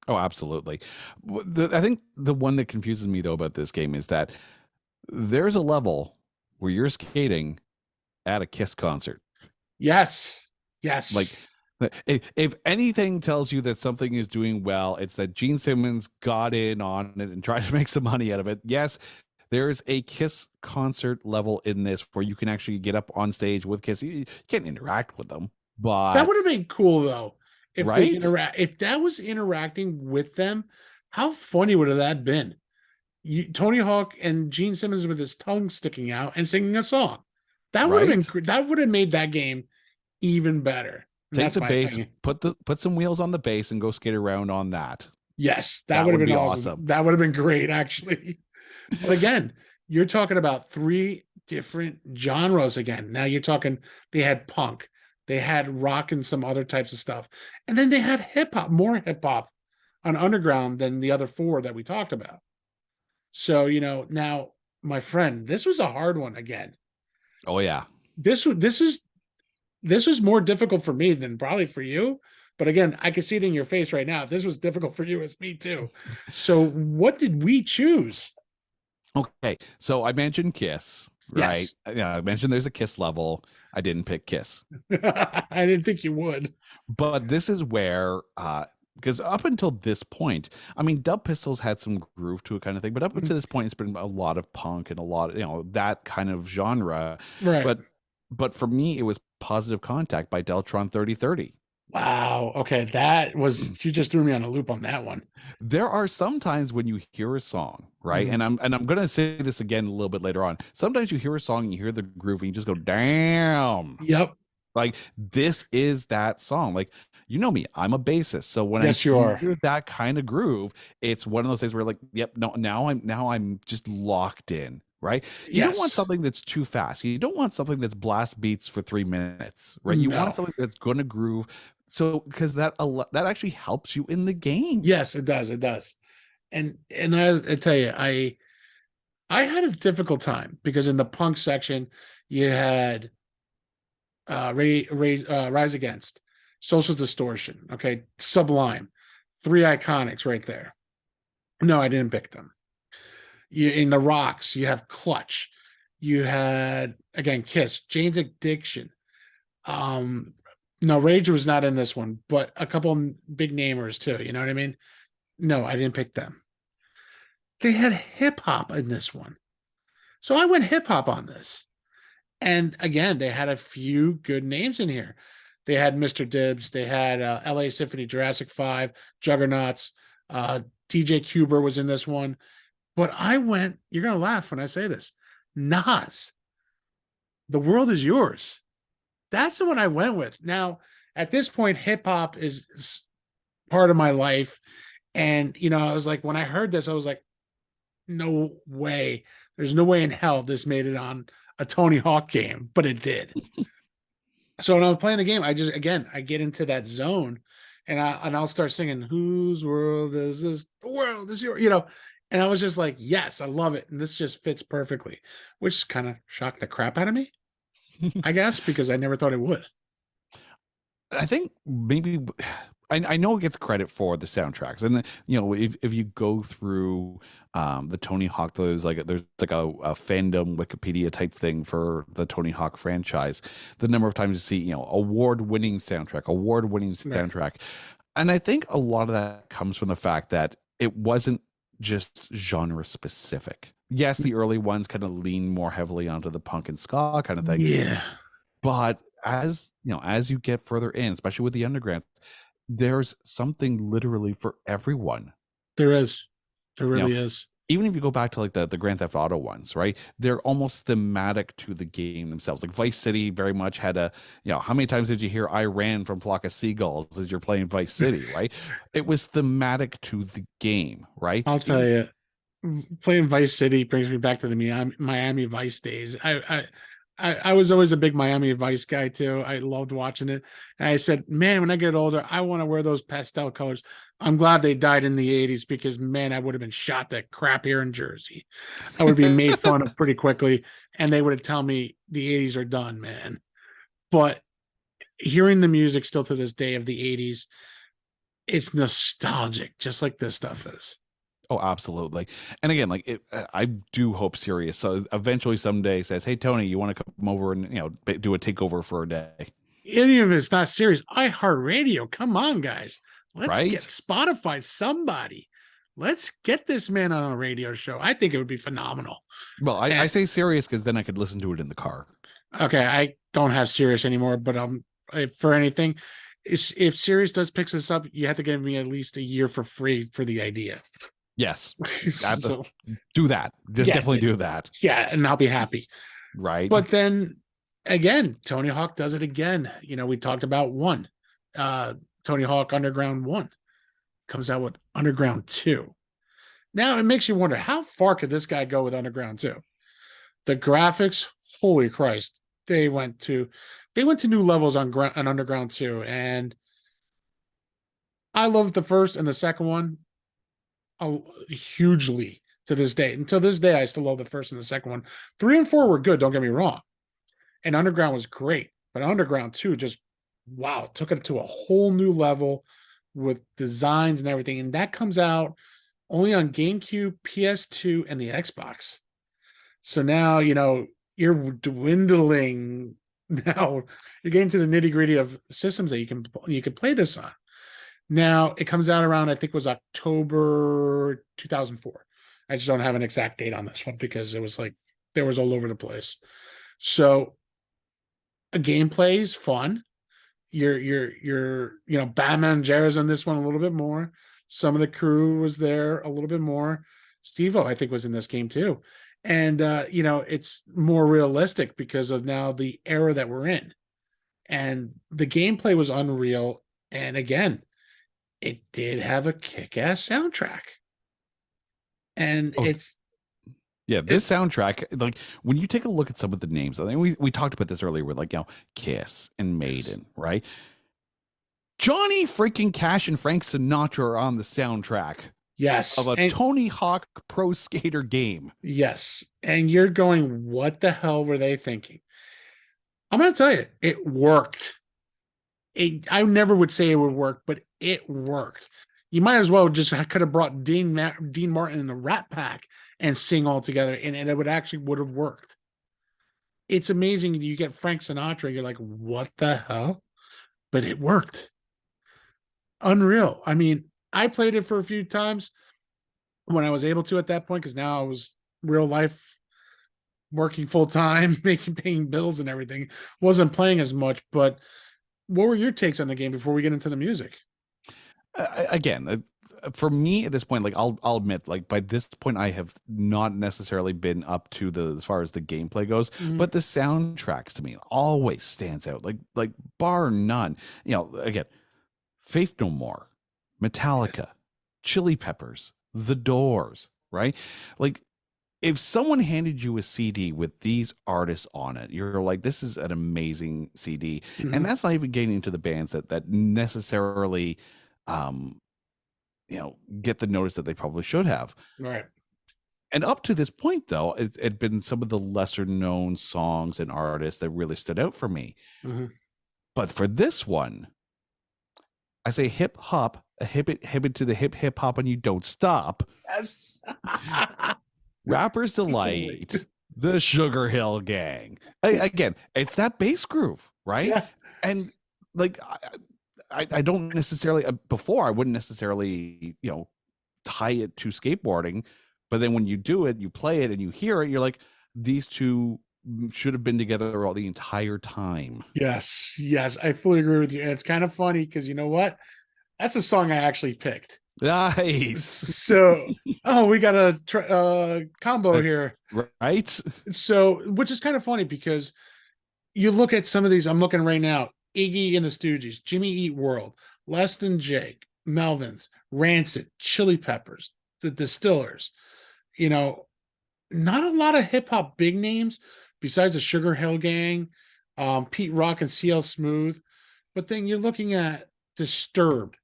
Oh, absolutely. I think the one that confuses me though about this game is that there's a level where you're skating at a Kiss concert. Yes. Yes. Like if anything tells you that something is doing well, it's that Gene Simmons got in on it and tried to make some money out of it. Yes, there's a Kiss concert level in this where you can actually get up on stage with Kiss. You can't interact with them, but that would have been cool though. If right? if that was interacting with them, how funny would have that been? Tony Hawk and Gene Simmons with his tongue sticking out and singing a song. That would have been that would have made that game even better. Take the bass, put some wheels on the bass, and go skate around on that. Yes, that would have been awesome. That would have been great, actually. But again, you're talking about 3 different genres again. Now you're talking, they had punk, they had rock and some other types of stuff. And then they had hip hop, more hip hop on Underground than the other 4 that we talked about. So, now my friend, this was a hard one again. Oh yeah. This was more difficult for me than probably for you. But again, I can see it in your face right now. This was difficult for you as me too. So what did we choose? Okay. So I mentioned Kiss, right? Yes. Yeah, I mentioned there's a Kiss level. I didn't pick Kiss. I didn't think you would. But this is where because up until this point, I mean, Dub Pistols had some groove to it kind of thing, but up until this point, it's been a lot of punk and a lot of, that kind of genre. Right. But for me, it was Positive Contact by Deltron 3030. Wow. Okay. That was, you just threw me on a loop on that one. There are some times when you hear a song, right? And I'm gonna say this again a little bit later on. Sometimes you hear a song and you hear the groove and you just go, damn. Yep. Like this is that song. Like, you know me, I'm a bassist. So when yes, I you are. hear that kind of groove, it's one of those things where like, yep, no, now I'm just locked in. Right? You don't want something that's too fast. You don't want something that's blast beats for 3 minutes, right? You want something that's gonna groove. So because that actually helps you in the game. Yes, it does. It does. And I tell you, I had a difficult time because in the punk section you had Rise Against, Social Distortion, okay, Sublime, 3 Iconics right there. No, I didn't pick them. In the rocks, you have Clutch. You had, again, Kiss, Jane's Addiction. No, Rage was not in this one, but a couple big namers too. You know what I mean? No, I didn't pick them. They had hip hop in this one. So I went hip hop on this. And again, they had a few good names in here. They had Mr. Dibs. They had LA Symphony, Jurassic 5, Juggernauts. DJ Cuber was in this one. But I went, you're going to laugh when I say this, Nas, The World Is Yours. That's the one I went with. Now, at this point, hip hop is part of my life. And, I was like, when I heard this, I was like, no way. There's no way in hell this made it on a Tony Hawk game, but it did. So when I'm playing the game, I get into that zone and I'll start singing, whose world is this? The world is yours, and I was just like, yes, I love it. And this just fits perfectly, which kind of shocked the crap out of me, I guess, because I never thought it would. I think maybe I know it gets credit for the soundtracks, and if you go through the Tony Hawk, there's like a fandom Wikipedia type thing for the Tony Hawk franchise. The number of times you see award-winning soundtrack, and I think a lot of that comes from the fact that it wasn't just genre specific. Yes, the early ones kind of lean more heavily onto the punk and ska kind of thing. Yeah. But as you know, as you get further in, especially with the underground, there's something literally for everyone. There is. There You know, really is. even if you go back to like the Grand Theft Auto ones, right? They're almost thematic to the game themselves. Like Vice City very much had a, you know, how many times did you hear I ran from flock of seagulls as you're playing Vice City, right? It was thematic to the game, right? I'll tell Even you, playing Vice City brings me back to the Miami Vice days. I was always a big Miami Vice guy too. I loved watching it. And I said, man, when I get older, I want to wear those pastel colors. I'm glad they died in the 80s because man, I would have been shot to crap here in Jersey. I would be made fun of pretty quickly, and they would have told me the 80s are done, man. But hearing the music still to this day of the 80s, it's nostalgic, just like this stuff is. Oh, absolutely. And again, like I do hope Sirius so eventually someday says, "Hey, Tony, you want to come over and do a takeover for a day?" Even if it's not serious, iHeartRadio, come on, guys. Let's get Right? Spotify, somebody. Let's get this man on a radio show. I think it would be phenomenal. Well, I And, say Sirius because then I could listen to it in the car. okay, I don't have Sirius anymore, but if for anything, if Sirius does pick this up, you have to give me at least a year for free for the idea. Yes, So, do that. Just yeah, definitely do that. yeah, and I'll be happy. Right? But then again, Tony Hawk does it again. We talked about one. Tony Hawk Underground 1 comes out with Underground 2. Now it makes you wonder how far could this guy go with Underground 2? The graphics, holy Christ, they went to new levels on Underground 2, and I loved the first and the second one hugely to this day. Until this day, I still love the first and the second one. 3 and 4 were good, don't get me wrong. And Underground was great, but Underground 2 just wow, took it to a whole new level with designs and everything. And that comes out only on GameCube, PS2, and the Xbox. So now, you're dwindling. Now you're getting to the nitty-gritty of systems that you can play this on. Now it comes out around, I think it was October 2004. I just don't have an exact date on this one because it was like there was all over the place. So a gameplay is fun. Batman Jarrett's on this one a little bit more. Some of the crew was there a little bit more. Steve-O, I think, was in this game too. And it's more realistic because of now the era that we're in. And the gameplay was unreal. And again, it did have a kick-ass soundtrack. And Oh, it's yeah. This soundtrack, like when you take a look at some of the names, I think we talked about this earlier with like Kiss and Maiden, right? Johnny freaking Cash and Frank Sinatra are on the soundtrack yes. of a And Tony Hawk Pro Skater game. yes. And you're going, what the hell were they thinking? I'm going to tell you, it worked. I never would say it would work, but it worked. You might as well just I could have brought Dean Martin in the Rat Pack and sing all together, and it would have worked. It's amazing. You get Frank Sinatra, you're like, what the hell? But it worked. Unreal. I mean, I played it for a few times when I was able to at that point, because now I was real life working full time, paying bills and everything. Wasn't playing as much, but what were your takes on the game before we get into the music? Again, for me at this point, like I'll admit, like by this point, I have not necessarily been up to the as far as the gameplay goes, Mhm. but the soundtracks to me always stands out, like bar none. Again, Faith No More, Metallica, Chili Peppers, The Doors, right? Like if someone handed you a CD with these artists on it, you're like, this is an amazing CD. And Mhm. that's not even getting into the bands that necessarily um get the notice that they probably should have. Right. And up to this point, though, it had been some of the lesser known songs and artists that really stood out for me. Mhm. But for this one, I say hip hop, a hip it to the hip hop, and you don't stop. Yes. Rapper's Delight, the Sugar Hill Gang. Again, it's that bass groove, right? Yeah. And like, I don't necessarily, before, I wouldn't necessarily, tie it to skateboarding. But then when you do it, you play it and you hear it, you're like, these two should have been together all the entire time. Yes, yes, I fully agree with you. And it's kind of funny because you know what? That's a song I actually picked. Nice. So, oh, we got a combo here. Right? So, which is kind of funny because you look at some of these. I'm looking right now. Iggy and the Stooges, Jimmy Eat World, Less Than Jake, Melvins, Rancid, Chili Peppers, the Distillers. You know, not a lot of hip hop big names besides the Sugar Hill Gang, Pete Rock and CL Smooth. But then you're looking at Disturbed,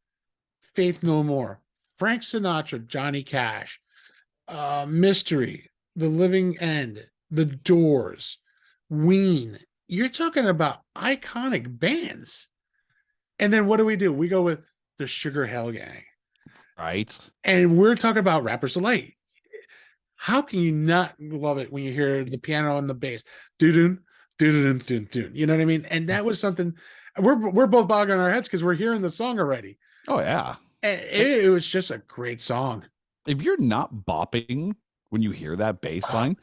Faith No More, Frank Sinatra, Johnny Cash, Mystery, The Living End, The Doors, Ween. You're talking about iconic bands. And then what do? We go with the Sugar Hill Gang. Right? And we're talking about Rappers Delight. How can you not love it when you hear the piano and the bass? Doo-doo, doo-doo, doo-doo. You know what I mean? And that was something we're both bogging our heads because we're hearing the song already. Oh yeah. And it was just a great song. If you're not bopping when you hear that bass line,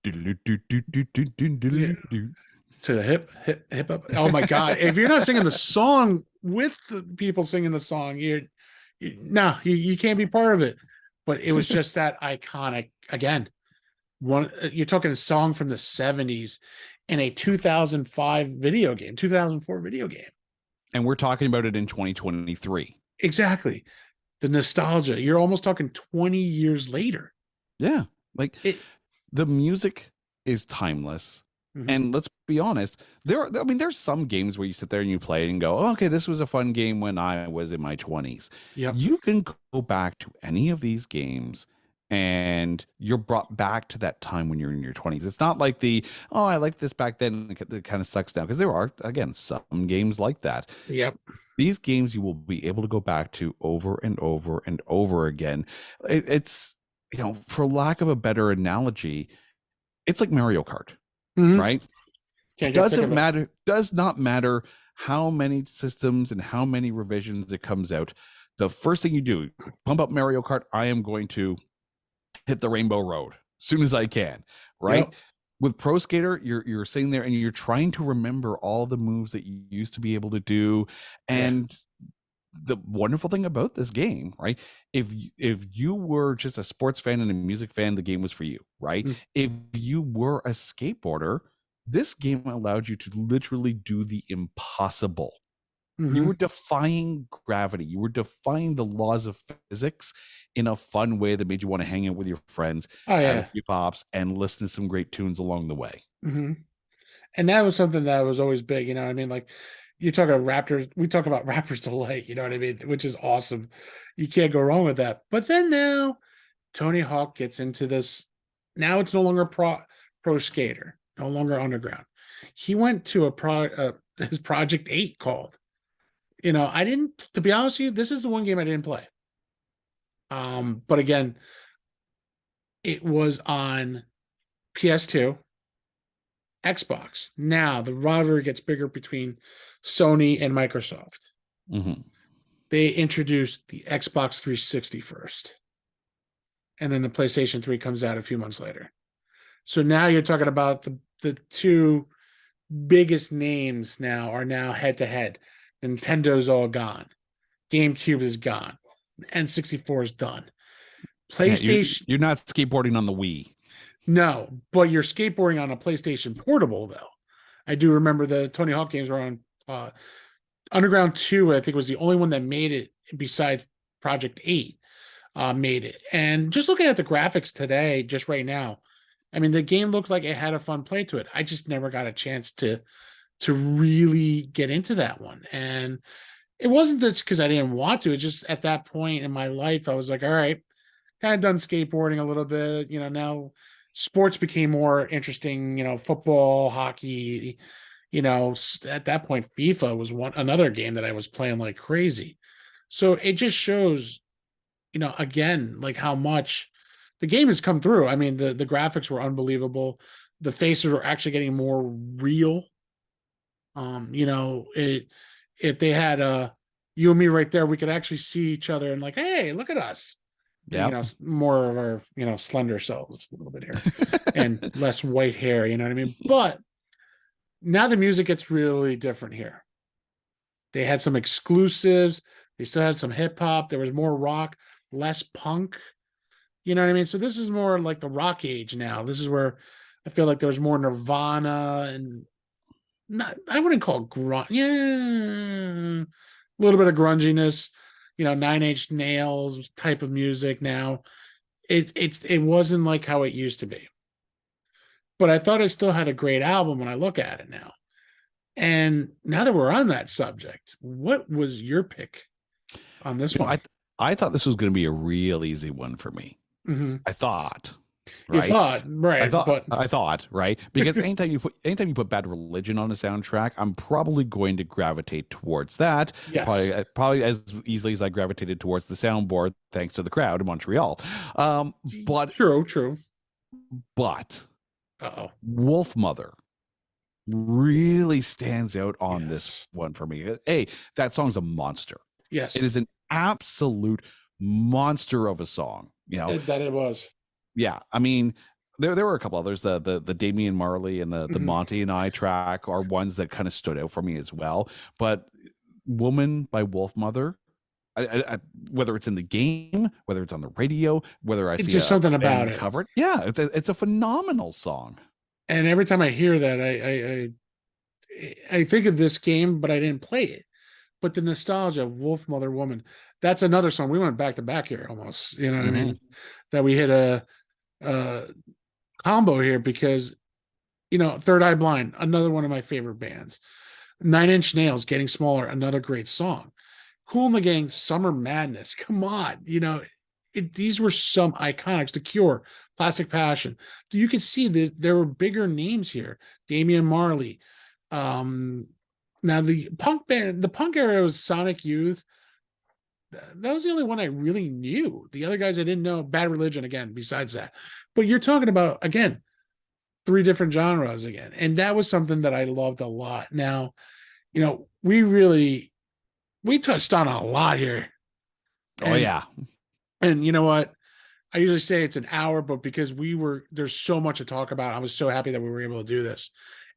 To the hip up. Oh my god! If you're not singing the song with the people singing the song, you can't be part of it. But it was just that iconic. Again, you're talking a song from the '70s in a 2005 video game, 2004 video game. And we're talking about it in 2023. Exactly. The nostalgia. You're almost talking 20 years later. Yeah. Like the music is timeless. Mm-hmm. And let's be honest, there's some games where you sit there and you play it and go, oh, okay, this was a fun game when I was in my 20s. Yep. You can go back to any of these games and you're brought back to that time when you're in your 20s. It's not like I liked this back then. It kind of sucks down because there are, again, some games like that. Yep. These games you will be able to go back to over and over and over again. It's, for lack of a better analogy, it's like Mario Kart, right? Does not matter how many systems and how many revisions it comes out. The first thing you do, pump up Mario Kart, I am going to hit the Rainbow Road as soon as I can, right? Yep. With Pro Skater, you're sitting there and you're trying to remember all the moves that you used to be able to do. And the wonderful thing about this game, right? If you were just a sports fan and a music fan, the game was for you, right? Mm-hmm. If you were a skateboarder, this game allowed you to literally do the impossible. Mm-hmm. You were defying gravity. You were defying the laws of physics in a fun way that made you want to hang out with your friends, have a few pops, and listen to some great tunes along the way. Mm-hmm. And that was something that was always big. You know what I mean? Like, you talk about Raptors, we talk about Rappers Delight, you know what I mean? Which is awesome. You can't go wrong with that. But then now Tony Hawk gets into this. Now it's no longer pro skater, no longer underground. He went to his Project 8 called. To be honest with you, this is the one game I didn't play. But again, it was on PS2, Xbox. Now the rivalry gets bigger between Sony and Microsoft. Mm-hmm. They introduced the Xbox 360 first. And then the PlayStation 3 comes out a few months later. So now you're talking about the two biggest names now are now head to head. Nintendo's all gone. GameCube is gone. N64 is done. PlayStation. You're not skateboarding on the Wii. No, but you're skateboarding on a PlayStation Portable, though. I do remember the Tony Hawk games were on Underground 2, I think was the only one that made it besides Project 8 made it. And just looking at the graphics today, just right now, I mean, the game looked like it had a fun play to it. I just never got a chance to really get into that one. And it wasn't just because I didn't want to. It's just at that point in my life, I was like, all right, kind of done skateboarding a little bit. Now sports became more interesting, football, hockey, at that point, FIFA was another game that I was playing like crazy. So it just shows, again, like how much the game has come through. I mean, the graphics were unbelievable. The faces were actually getting more real. If they had you and me right there, we could actually see each other and like, hey, look at us. Yep. more of our, slender selves a little bit here and less white hair, you know what I mean? But now the music gets really different here. They had some exclusives. They still had some hip hop. There was more rock, less punk. You know what I mean? So this is more like the rock age now. This is where I feel like there was more Nirvana and not, I wouldn't call it grunge. Yeah, a little bit of grunginess, Nine Inch Nails type of music now. It wasn't like how it used to be. But I thought it still had a great album when I look at it now. And now that we're on that subject, what was your pick on this one? I thought this was going to be a real easy one for me. Mm-hmm. I thought, You right? thought, right? I thought, right? Because anytime you put Bad Religion on a soundtrack, I'm probably going to gravitate towards that. Yes. Probably as easily as I gravitated towards the soundboard, thanks to the crowd in Montreal. But true. But Uh-oh. Wolfmother really stands out on Yes. this one for me. Hey, that song's a monster. Yes. It is an absolute monster of a song. That it was. Yeah, I mean, there were a couple others. The Damian Marley and the Monty and I track are ones that kind of stood out for me as well. But Woman by Wolfmother, whether it's in the game, whether it's on the radio, whether I it's see just something about it covered, yeah, it's a phenomenal song. And every time I hear that, I think of this game, but I didn't play it. But the nostalgia of Wolfmother Woman, that's another song. We went back to back here almost. You know what I mean? That we hit a combo here because, Third Eye Blind, another one of my favorite bands. Nine Inch Nails, Getting Smaller, another great song. Kool and the Gang, Summer Madness. Come on, these were some iconics. The Cure, Plastic Passion. You could see that there were bigger names here. Damian Marley. Now the punk era was Sonic Youth. That was the only one I really knew. The other guys I didn't know. Bad Religion again, besides that. But you're talking about, again, 3 different genres again. And that was something that I loved a lot. Now, we touched on a lot here. Oh, yeah. And you know what? I usually say it's an hour, but because there's so much to talk about, I was so happy that we were able to do this.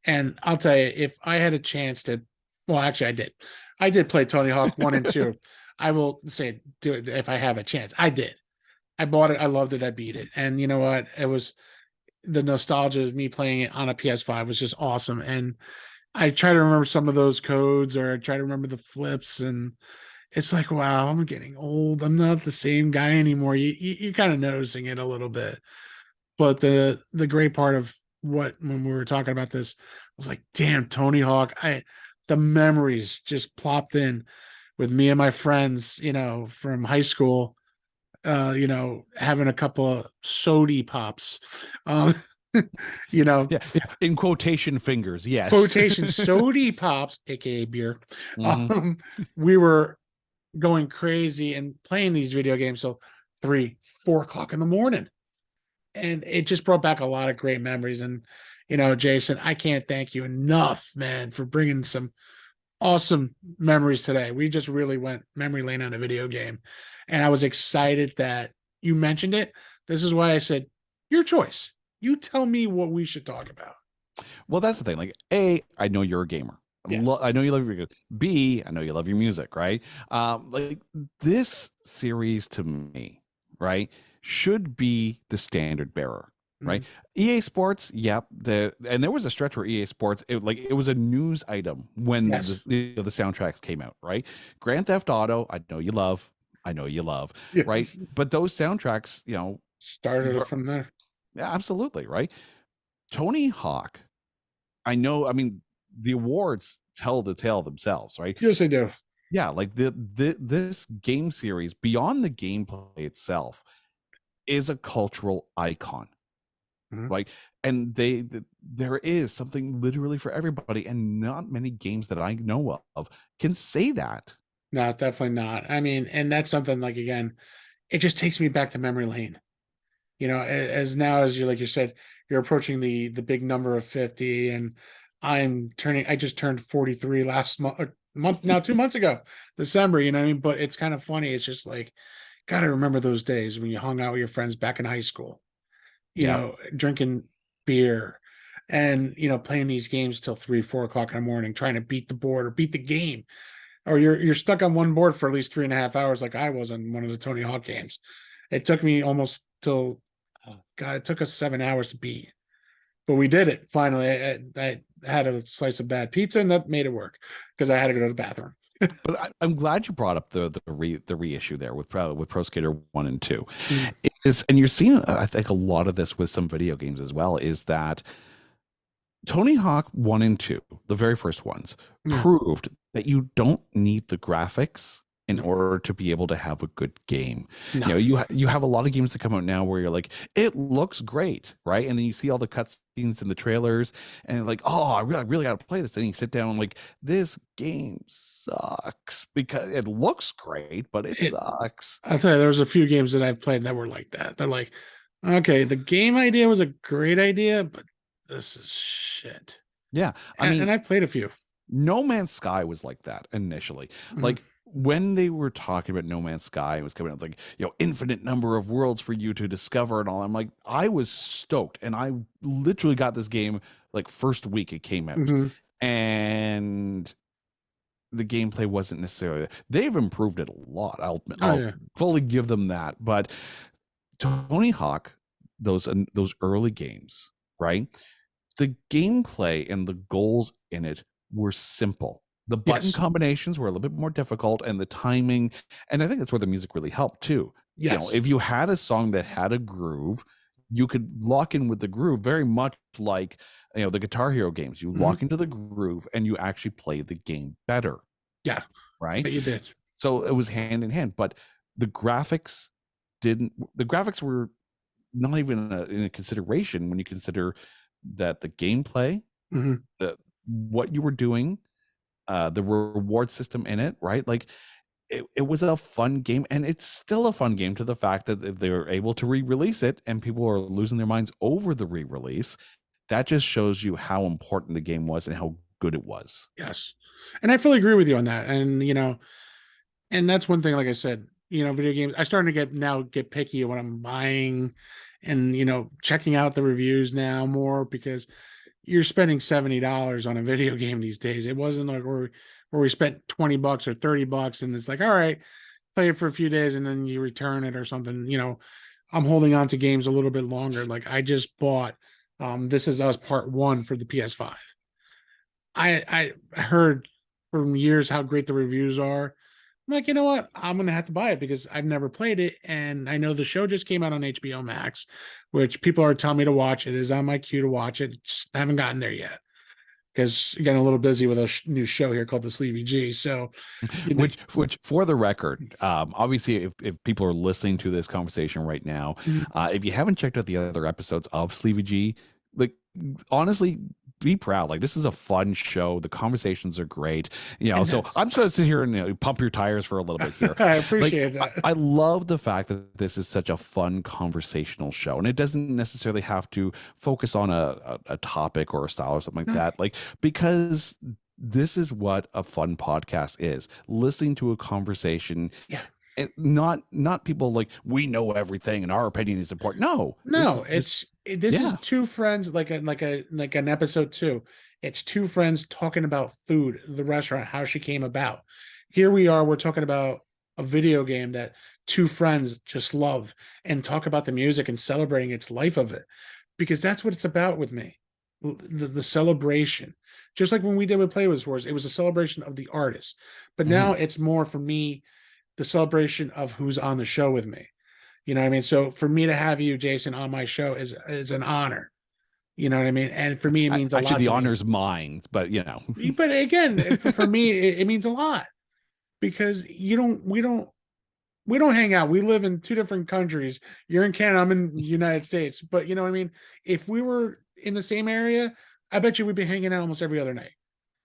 And I'll tell you, if I had a chance to, well, actually I did. I did play Tony Hawk 1 and 2. I will say, do it if I have a chance. I did. I bought it. I loved it. I beat it. And you know what? It was the nostalgia of me playing it on a PS5 was just awesome. And I try to remember some of those codes, or I try to remember the flips, and it's like, wow, I'm getting old. I'm not the same guy anymore. You're kind of noticing it a little bit. But the great part of when we were talking about this, I was like, damn, Tony Hawk. The memories just plopped in with me and my friends, from high school, having a couple of sody pops, yeah, in quotation fingers, yes, quotation sody pops, aka beer. We were going crazy and playing these video games till 3-4 o'clock in the morning, and it just brought back a lot of great memories. And Jason, I can't thank you enough, man, for bringing some awesome memories today. We just really went memory lane on a video game, and I was excited that you mentioned it. This is why I said your choice. You tell me what we should talk about. Well, that's the thing. Like, A, I know you're a gamer. Yes. I know you love your game. B, I know you love your music, right? Like, this series to me, right, should be the standard bearer. Right. EA Sports. Yep. And there was a stretch where EA Sports, it was a news item when the soundtracks came out. Right. Grand Theft Auto. I know you love. Yes. Right. But those soundtracks, started it from there. Yeah, absolutely. Right. Tony Hawk. I know. I mean, the awards tell the tale themselves. Right. Yes, they do. Yeah. Like this game series, beyond the gameplay itself, is a cultural icon. Like, and there is something literally for everybody, and not many games that I know of can say that. No, definitely not. I mean, and that's something, like, again, it just takes me back to memory lane. As now, as you said, you're approaching the big number of 50, and I just turned 43 last month now, 2 months ago, December. But it's kind of funny. It's just like, Gotta remember those days when you hung out with your friends back in high school, Yeah. drinking beer and, playing these games till 3, 4 o'clock in the morning, trying to beat the board or beat the game. Or you're stuck on one board for at least 3.5 hours, like I was on one of the Tony Hawk games. It took me almost till, oh God, it took us 7 hours to beat, but we did it finally. I had a slice of bad pizza, and that made it work because I had to go to the bathroom. But I'm glad you brought up the reissue there with Pro Skater 1 and 2. Mm. And you're seeing, I think, a lot of this with some video games as well, is that Tony Hawk 1 and 2, the very first ones, Mm. proved that you don't need the graphics in No. order to be able to have a good game. No. You have a lot of games that come out now where you're like, it looks great, right? And then you see all the cutscenes in the trailers, and you're like, oh, I really got to play this. And you sit down and like, this game sucks because it looks great, but it sucks. I'll tell you, there was a few games that I've played that were like that. They're like, okay, the game idea was a great idea, but this is shit. Yeah, I mean, and I played a few. No Man's Sky was like that initially. Mhm. Like when they were talking about No Man's Sky, it was coming out like, infinite number of worlds for you to discover and all. I'm like, I was stoked. And I literally got this game like first week it came out. Mhm. And the gameplay wasn't necessarily, they've improved it a lot. I'll fully give them that. But Tony Hawk, those early games, right? The gameplay and the goals in it were simple. The button combinations were a little bit more difficult, and the timing, and I think that's where the music really helped too. Yes. If you had a song that had a groove, you could lock in with the groove, very much like the Guitar Hero games. You lock into the groove and you actually play the game better. Yeah. Right? But you did. So it was hand in hand, but the graphics were not even in a consideration when you consider that the gameplay, what you were doing, the reward system in it, right? Like it was a fun game, and it's still a fun game to the fact that if they were able to re-release it and people are losing their minds over the re-release, that just shows you how important the game was and how good it was. Yes. And I fully agree with you on that. And, and that's one thing, like I said, video games, I starting to get picky when I'm buying and, checking out the reviews now more, because you're spending $70 on a video game these days. It wasn't like where we spent $20 or $30 and it's like, all right, play it for a few days and then you return it or something. I'm holding on to games a little bit longer. Like I just bought This Is Us Part 1 for the PS5. I heard from years how great the reviews are. I'm like, you know what? I'm gonna have to buy it because I've never played it, and I know the show just came out on HBO Max, which people are telling me to watch. It is on my queue to watch it. Just haven't gotten there yet because getting a little busy with a new show here called The Sleevey G. So, which for the record, obviously, if people are listening to this conversation right now, if you haven't checked out the other episodes of Sleevey G, like honestly, be proud. Like this is a fun show. The conversations are great. So I'm just going to sit here and pump your tires for a little bit here. I appreciate that. I love the fact that this is such a fun conversational show, and it doesn't necessarily have to focus on a topic or a style or something like that. Like, because this is what a fun podcast is: listening to a conversation. Yeah. And not people like, we know everything and our opinion is important. No, this is two friends, like an episode 2. It's two friends talking about food, the restaurant, how she came about. Here we are, we're talking about a video game that two friends just love and talk about the music and celebrating its life of it, because that's what it's about with me. The celebration, just like when we did with Playlist Wars, it was a celebration of the artist, but now it's more for me the celebration of who's on the show with me. You know what I mean? So for me to have you, Jason, on my show is an honor. You know what I mean? And for me, it means a lot. Actually, the honor's mine, but But again, for me, it means a lot, because we don't hang out. We live in two different countries. You're in Canada, I'm in the United States. But you know what I mean? If we were in the same area, I bet you we'd be hanging out almost every other night.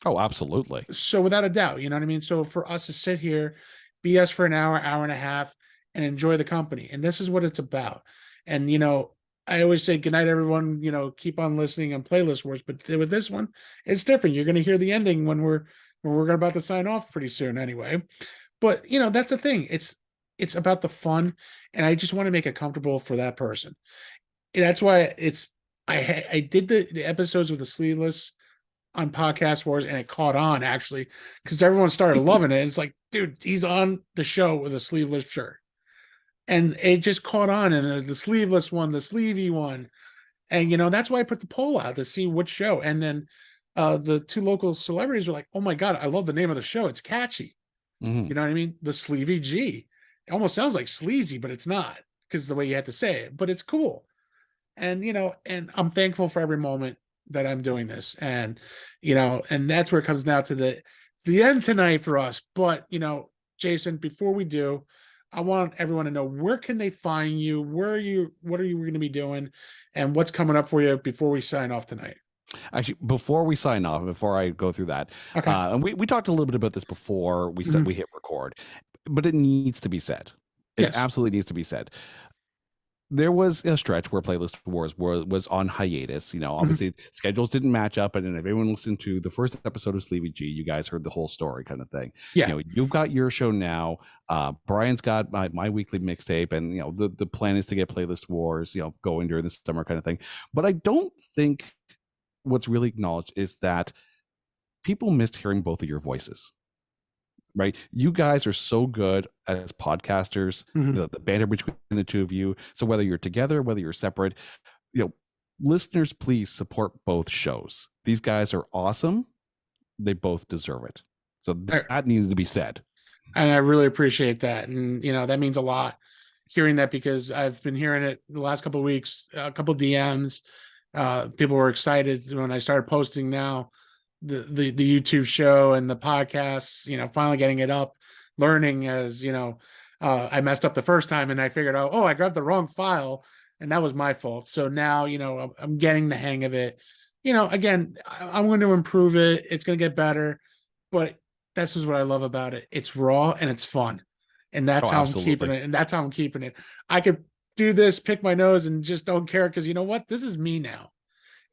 Oh, absolutely. So without a doubt, you know what I mean? So for us to sit here, BS for an hour and a half, and enjoy the company. And this is what it's about. And, I always say, good night, everyone, keep on listening on Playlist Wars, but with this one, it's different. You're going to hear the ending when we're about to sign off pretty soon anyway. But, that's the thing. it's about the fun, and I just want to make it comfortable for that person. And that's why I did the episodes with the sleeveless on Podcast Wars, and it caught on actually because everyone started loving it. It's like, dude, he's on the show with a sleeveless shirt, and it just caught on. And the sleeveless one, the sleevey one, and that's why I put the poll out to see which show. And then the two local celebrities were like, "Oh my god, I love the name of the show. It's catchy." You know what I mean? The Sleevey G. It almost sounds like sleazy, but it's not because the way you have to say it. But it's cool, and and I'm thankful for every moment that I'm doing this, and and that's where it comes down to it's the end tonight for us. But Jason, before we do, I want everyone to know, where can they find you? Where are you? What are you going to be doing? And what's coming up for you before we sign off tonight? Actually, before we sign off, before I go through that, Okay. and we talked a little bit about this before we said we hit record, but it needs to be said. It Yes. absolutely needs to be said. There was a stretch where Playlist Wars was on hiatus. Obviously schedules didn't match up, and if everyone listened to the first episode of Sleevey G, you guys heard the whole story, kind of thing. Yeah. You've got your show now. Brian's got my weekly mixtape, and the plan is to get Playlist Wars, going during the summer, kind of thing. But I don't think what's really acknowledged is that people missed hearing both of your voices. Right, you guys are so good as podcasters. The banter between the two of you. So whether you're together, whether you're separate, listeners, please support both shows. These guys are awesome. They both deserve it. So that needs to be said. And I really appreciate that, and that means a lot. Hearing that, because I've been hearing it the last couple of weeks, a couple of DMs. People were excited when I started posting now. The YouTube show and the podcasts, finally getting it up, learning as, I messed up the first time and I figured out, I grabbed the wrong file and that was my fault. So now, I'm getting the hang of it. Again, I'm going to improve it. It's going to get better, but this is what I love about it. It's raw and it's fun. And that's how I'm keeping it. And that's how I'm keeping it. I could do this, pick my nose and just don't care. Cause you know what? This is me now.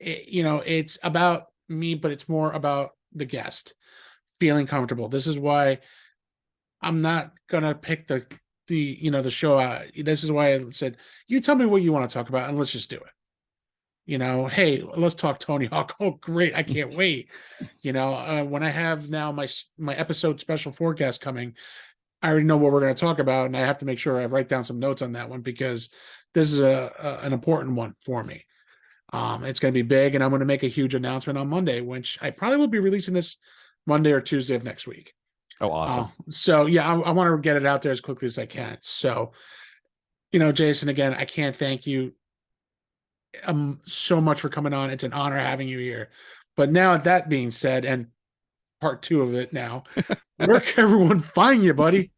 It's about me, but it's more about the guest feeling comfortable. This is why I'm not gonna pick the show out. This is why I said, you tell me what you want to talk about and let's just do it. Hey, let's talk Tony Hawk. Oh, great. I can't wait. When I have now my episode special forecast coming, I already know what we're going to talk about, and I have to make sure I write down some notes on that one because this is an important one for me. It's going to be big, and I'm going to make a huge announcement on Monday, which I probably will be releasing this Monday or Tuesday of next week. Oh, awesome. So yeah, I want to get it out there as quickly as I can. So, Jason, again, I can't thank you so much for coming on. It's an honor having you here. But now that being said, and part 2 of it now, where can everyone find you, buddy?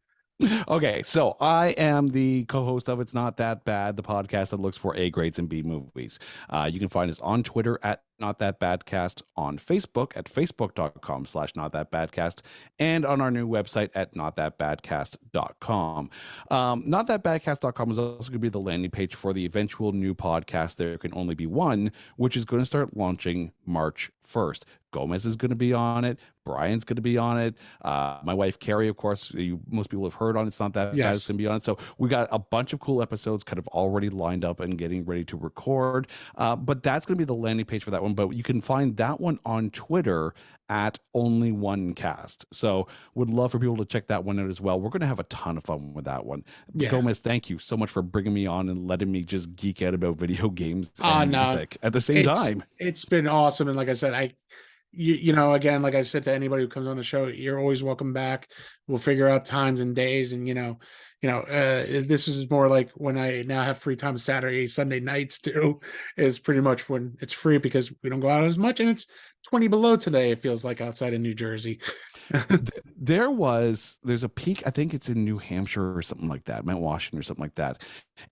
Okay, so I am the co-host of It's Not That Bad, the podcast that looks for A grades and B movies. You can find us on Twitter at Not That Badcast, on Facebook at facebook.com/notthatbadcast, and on our new website at notthatbadcast.com. Notthatbadcast.com is also going to be the landing page for the eventual new podcast. There can only be one, which is going to start launching March 1st. Gomez is going to be on it. Brian's going to be on it. My wife, Carrie, of course, most people have heard on It's Not That Bad, is going to be on it. So we got a bunch of cool episodes kind of already lined up and getting ready to record. But that's going to be the landing page for that one. But you can find that one on Twitter at Only One Cast. So would love for people to check that one out as well. We're going to have a ton of fun with that one. Yeah. Gomez, thank you so much for bringing me on and letting me just geek out about video games and music at the same time. It's been awesome. And like I said, again, like I said to anybody who comes on the show, you're always welcome back. We'll figure out times and days. And, this is more like when I now have free time Saturday, Sunday nights too, is pretty much when it's free because we don't go out as much. And it's 20 below today, it feels like, outside of New Jersey. There's a peak, I think it's in New Hampshire or something like that, Mount Washington or something like that.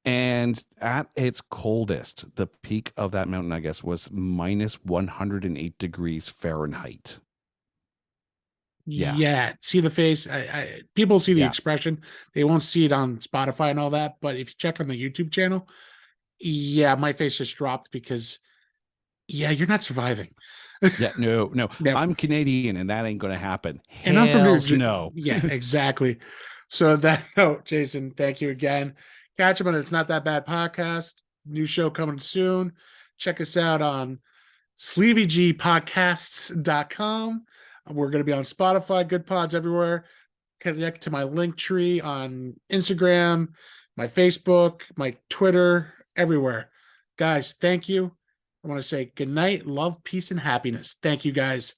And at its coldest, the peak of that mountain, I guess, was minus 108 degrees Fahrenheit. Yeah. See the face. People see the expression. They won't see it on Spotify and all that. But if you check on the YouTube channel, my face just dropped because, you're not surviving. No. I'm Canadian, and that ain't going to happen. And I'm from no. Yeah, exactly. So on that note, Jason, thank you again. Catch him on It's Not That Bad podcast. New show coming soon. Check us out on sleevygpodcasts.com. We're going to be on Spotify, Good Pods everywhere. Connect to my link tree on Instagram, my Facebook, my Twitter, everywhere. Guys, thank you. I want to say good night, love, peace, and happiness. Thank you, guys.